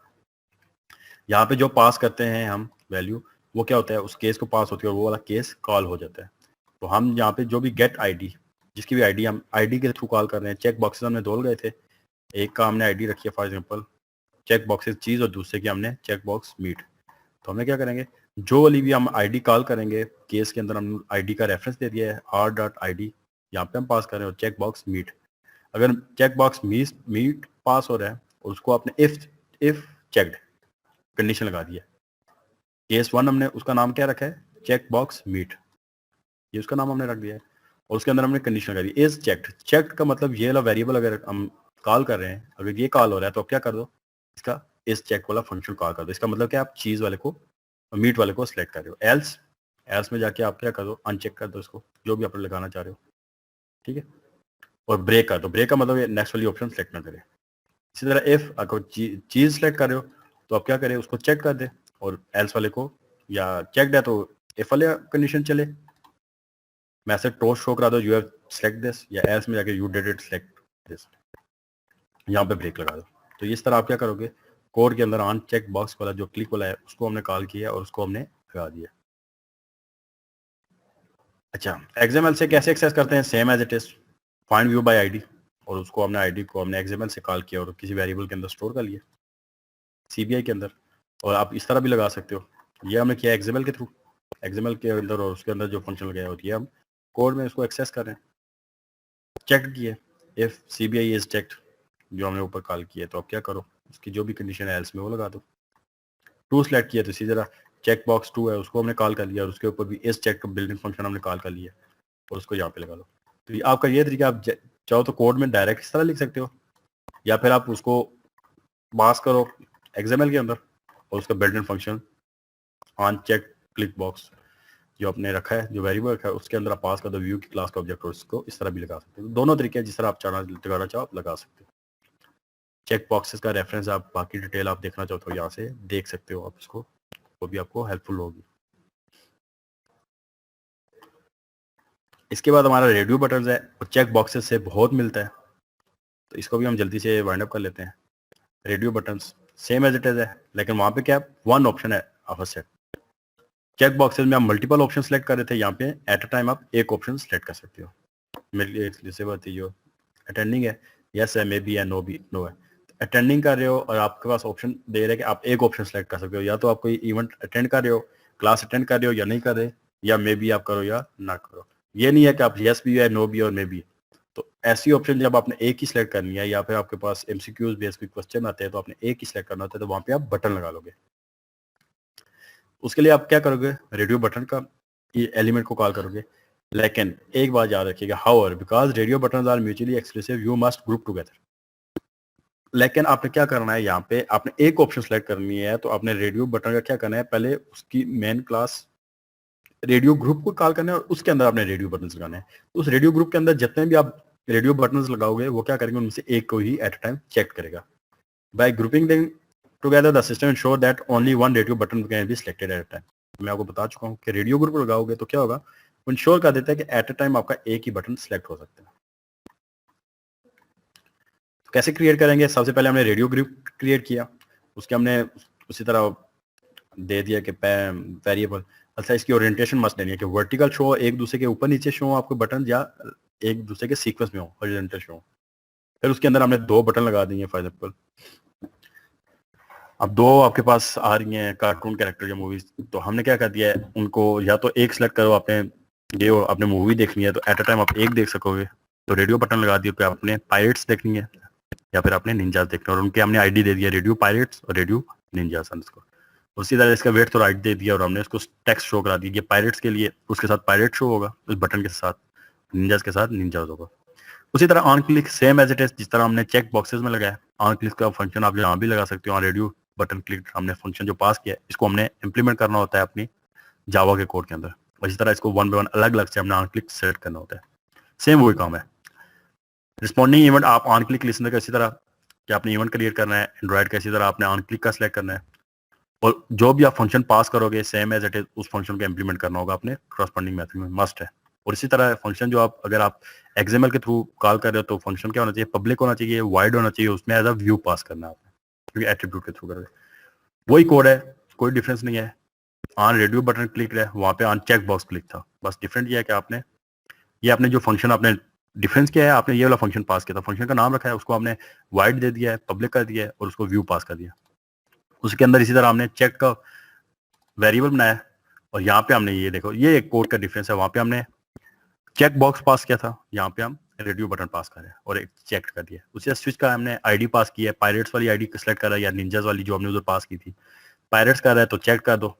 यहाँ पे जो पास करते हैं हम वैल्यू, वो क्या होता है, उस केस को पास होती है और वो वाला केस कॉल हो जाता है। तो हम यहाँ पे जो भी गेट आईडी, जिसकी भी आईडी हम आईडी के थ्रू कॉल कर रहे हैं, चेक बॉक्सेस हमने दो गए थे, एक का हमने आईडी रखी है फॉर एग्जांपल चेक बॉक्सेस चीज और दूसरे की हमने चेक बॉक्स मीट। तो हमने क्या करेंगे, जो वाली भी हम आईडी कॉल करेंगे केस के अंदर हम आईडी का रेफरेंस दे दिया है r.id, यहाँ पे हम पास कर रहे हैं चेक बॉक्स मीट। अगर चेक बॉक्स मीट पास हो रहा है और उसको आपने इफ चेक्ड कंडीशन लगा दिया, केस वन हमने उसका नाम क्या रखा है, चेक बॉक्स मीट, ये उसका नाम हमने रख दिया है, और उसके अंदर हमने कंडीशन लगा दी इज चेक्ड। चेक्ड का मतलब ये वाला वेरिएबल अगर हम कॉल कर रहे हैं, अगर ये कॉल हो रहा है तो आप क्या कर दो, इसका इज चेक वाला फंक्शन कॉल कर दो। इसका मतलब क्या, आप चीज वाले को मीट वाले को सिलेक्ट कर रहे हो, एल्स एल्स में जाके आप क्या कर दो, अनचेक कर दो इसको, जो भी आप लगाना चाह रहे हो, ठीक है। और ब्रेक कर दो, ब्रेक का मतलब नेक्स्ट वाली ऑप्शन सेलेक्ट ना करें। इसी तरह इफ अगर चीज सेलेक्ट कर रहे हो तो आप क्या करें, उसको चेक कर दे, और एल्स वाले को, या चेकड है तो इफ वाले कंडीशन चले, मैं ऐसे टोस्ट शो करा दो यू हैव सेलेक्ट दिस, या एल्स में जाके you did it select this, यहाँ पे ब्रेक लगा दो। तो इस तरह आप क्या करोगे, कोड के अंदर ऑन चेक बॉक्स वाला जो क्लिक वाला है उसको हमने कॉल किया और उसको हमने लगा दिया। अच्छा, XML से कैसे एक्सेस करते हैं, same as it is find view by ID, और उसको हमने आईडी को हमने XML से कॉल किया और किसी वेरिएबल के अंदर स्टोर कर लिया CBI के अंदर। और आप इस तरह भी लगा सकते हो, ये हमने किया XML के थ्रू, XML के अंदर, और उसके अंदर जो फंक्शन लगाया होती है हम कोड में उसको एक्सेस कर रहे हैं। चेक किए इफ CBI इज चेक्ड, जो हमने ऊपर कॉल किया, तो आप क्या करो, उसकी जो भी कंडीशन है एल्स में वो लगा दो। टू सेलेक्ट किया तो इसी तरह चेक बॉक्स 2 है उसको हमने कॉल कर लिया और उसके ऊपर भी इस चेक बिल्डिंग फंक्शन हमने कॉल कर लिया और उसको यहाँ पे लगा लो। तो ये आपका ये तरीका, आप चाहो तो कोड में डायरेक्ट इस तरह लिख सकते हो, या फिर आप उसको पास करो XML के अंदर और उसका built-in function on check click box जो आपने रखा है, जो वेरिएबल रखा है, उसके अंदर आप पास कर दो व्यू की क्लास का ऑब्जेक्ट, और उसको इस तरह भी लगा सकते हो। दोनों तरीके हैं, जिस तरह आप लगाना चाहो आप लगा सकते हो। चेक बॉक्सेस का रेफरेंस आप बाकी डिटेल आप देखना चाहो तो यहाँ से देख सकते हो आप इसको, वो भी आपको हेल्पफुल होगी। इसके बाद हमारा रेडियो बटन है, और चेक बॉक्सेस से बहुत मिलता है, तो इसको भी हम जल्दी से वाइंड अप कर लेते हैं। Radio buttons same as it is है, लेकिन वहाँ पे क्या वन ऑप्शन है ऑफर सेट। चेक बॉक्सेस में आप मल्टीपल ऑप्शन सेलेक्ट कर रहे थे, यहाँ पे एट अ टाइम आप एक ऑप्शन सेलेक्ट कर सकते हो। मेरे लिए एक्सक्लूसिव थी जो अटेंडिंग है, यस है, मे बी है, नो भी नो है। अटेंडिंग कर रहे हो और आपके पास ऑप्शन दे रहे हैं कि आप एक ऑप्शन सेलेक्ट कर सकते हो, या तो आप कोई इवेंट अटेंड कर रहे हो, क्लास अटेंड कर रहे हो या नहीं कर रहे, या मे बी आप करो या ना करो। ये नहीं है कि आप यस भी है, नो भी और मे बी। तो ऐसी ऑप्शन जब आपने एक ही सिलेक्ट करनी है, या फिर आपके पास MCQs बेस्ड कोई क्वेश्चन आते हैं तो आपने एक ही सिलेक्ट करना होता है, तो वहाँ पे आप बटन लगा लोगे। उसके लिए आप क्या करोगे, रेडियो बटन का ये एलिमेंट को कॉल करोगे। लेकिन एक बात याद रखिएगा, however because radio buttons are mutually exclusive you must group together. लेकिन आपने क्या करना है, यहाँ पे आपने एक ऑप्शन सेलेक्ट करनी है, तो आपने रेडियो बटन का क्या करना है, पहले उसकी मेन क्लास रेडियो ग्रुप को कॉल करना है और उसके अंदर आपने रेडियो बटन लगाने हैं। तो उस रेडियो ग्रुप के अंदर जितने भी आप रेडियो बटन लगाओगे वो क्या करेंगे, उनमें से एक को ही एट अ टाइम चेक करेगा। Bye grouping them together the system ensure that only one radio button can be selected eight a time. मैं आपको बता चुका हूँ कि रेडियो ग्रुप लगाओगे तो क्या होगा, वो इंश्योर कर देता है कि एट अ टाइम आपका एक ही बटन सिलेक्ट हो सकता है। तो कैसे क्रिएट करेंगे, सबसे पहले हमने रेडियो ग्रुप क्रिएट किया, उसके हमने उसी तरह दे दिया कि वेरिएबल। अच्छा, इसकी ओरिएंटेशन मस्ट देनी है कि वर्टिकल शो, एक दूसरे के ऊपर नीचे शो आपको बटन, या एक दूसरे के सीक्वेंस में हो, हॉरिजॉन्टल शो। फिर उसके अंदर हमने दो बटन लगा दिए फॉर एग्जांपल। अब दो आपके पास आ रही हैं कार्टून कैरेक्टर या मूवीज, तो हमने क्या कर दिया है, उनको या तो एक सिलेक्ट करो, आपने ये आपने मूवी देखनी है तो एट अ टाइम आप एक देख सकोगे, तो रेडियो बटन लगा दिया कि आपने पायरेट्स देखनी है या फिर आपने निंजास देखना है, और उनके हमने आईडी दे दिया रेडियो पायरेट्स और रेडियो निंजास अंडरस्कोर। उसी तरह इसका वेट तो राइट दे दिया और हमने उसको टेक्स्ट शो करा दिया, ये पायरेट्स के लिए उसके साथ पायरेट शो होगा उस बटन के साथ, निंजास के साथ निंजास होगा। उसी तरह on click same as it is, जिस तरह हमने चेक बॉक्सेस में लगाया, ऑन क्लिक का फंक्शन आप यहाँ भी लगा सकते हो। ऑन रेडियो बटन क्लिक हमने फंक्शन जो पास किया है, इसको हमने इंप्लीमेंट करना होता है अपनी जावा के कोड के अंदर, और इसी तरह इसको वन बाय वन अलग अलग से हमने ऑन क्लिक सेलेक्ट करना होता है। सेम वही काम है। रिस्पॉन्डिंग इवेंट आप ऑन क्लिक लिसनर का इसी तरह कि आपने इवेंट क्रिएट करना है एंड्रॉइड का, इसी तरह आपने ऑन क्लिक का सिलेक्ट करना है, और जो भी आप फंक्शन पास करोगे सेम एज इट इज उस फंक्शन को इंप्लीमेंट करना होगा अपने करस्पॉन्डिंग मेथड में, मस्ट है। और इसी तरह फंक्शन जो आप अगर आप XML के थ्रू कॉल कर रहे हो तो फंक्शन क्या होना चाहिए, पब्लिक होना चाहिए, वाइड होना चाहिए, उसमें एज अ व्यू पास करना है आपने, क्योंकि एट्रीब्यूट के थ्रू कर रहे हो। वही कोड है, कोई डिफरेंस नहीं है। ऑन रेडियो बटन क्लिक है, वहाँ पे ऑन चेक बॉक्स क्लिक था, बस डिफरेंट ये है कि आपने ये आपने जो फंक्शन आपने डिफरेंस किया है, आपने ये वाला फंक्शन पास किया था, फंक्शन का नाम रखा है, उसको आपने वाइड दे दिया है, पब्लिक कर दिया है और उसको व्यू पास कर दिया। उसके अंदर इसी तरह हमने चेक का वेरिएबल बनाया, और यहाँ पे हमने ये देखो, ये एक कोड का डिफरेंस है, वहाँ पे हमने चेक बॉक्स पास किया था, यहाँ पे हम रेडियो बटन पास कर रहे हैं और एक चेक कर दिया। उसी स्विच का हमने आईडी पास की है, पायरेट्स वाली आईडी सेलेक्ट करा या निंजास वाली जो हमने उधर पास की थी। पायरेट्स कर रहा है तो चेक कर दो,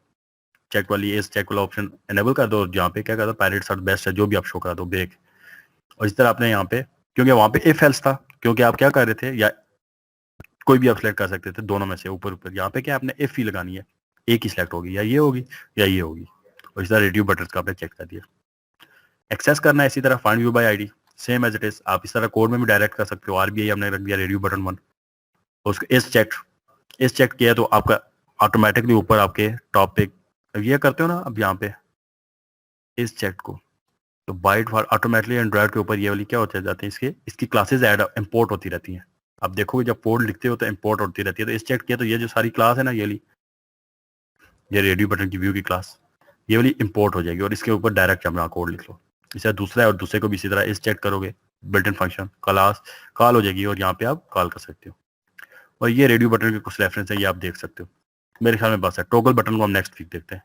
चेक वाली इस चेक वाला ऑप्शन एनेबल कर दो, जहाँ पे क्या कर दो पायरेट्स आर बेस्ट है, जो भी आप शो करा दो ब्रेक। और इस तरह आपने यहाँ पे, क्योंकि वहाँ पे इफ एल्स था, क्योंकि आप क्या कर रहे थे, या कोई भी आप सिलेक्ट कर सकते थे दोनों में से ऊपर ऊपर, यहाँ पे क्या आपने इफ ही लगानी है, एक ही सिलेक्ट होगी, या ये होगी या ये होगी। और इस तरह रेडियो बटन का आपने चेक कर दिया। एक्सेस करना है इसी तरह find view by ID, same as it is, आप इस तरह कोड में भी डायरेक्ट कर सकते हो। RBI हमने रख दिया रेडियो बटन 1, उसको इस चेक किया तो आपका ऑटोमेटिकली ऊपर आपके टॉप पे ये करते हो ना, अब यहाँ पे इस चेक को, तो बाय डिफॉल्ट ऑटोमेटिकली एंड्रॉइड के ऊपर ये वाली क्या होते जाते हैं, इसकी क्लासेस ऐड इंपोर्ट होती रहती हैं। आप देखोगे जब कोड लिखते हो तो इंपोर्ट होती रहती है। तो इस चेक किया तो ये जो सारी क्लास है ना, ये रेडियो बटन की व्यू की क्लास ये वाली इंपोर्ट हो जाएगी और इसके ऊपर डायरेक्ट अपना कोड लिख लो। इसे दूसरा है और दूसरे को भी इसी तरह इस चेक करोगे, built in function class call हो जाएगी और यहाँ पे आप कॉल कर सकते हो। और ये रेडियो बटन के कुछ रेफरेंस है, ये आप देख सकते हो। मेरे ख्याल में बस है। टॉगल बटन को हम नेक्स्ट वीक देखते हैं।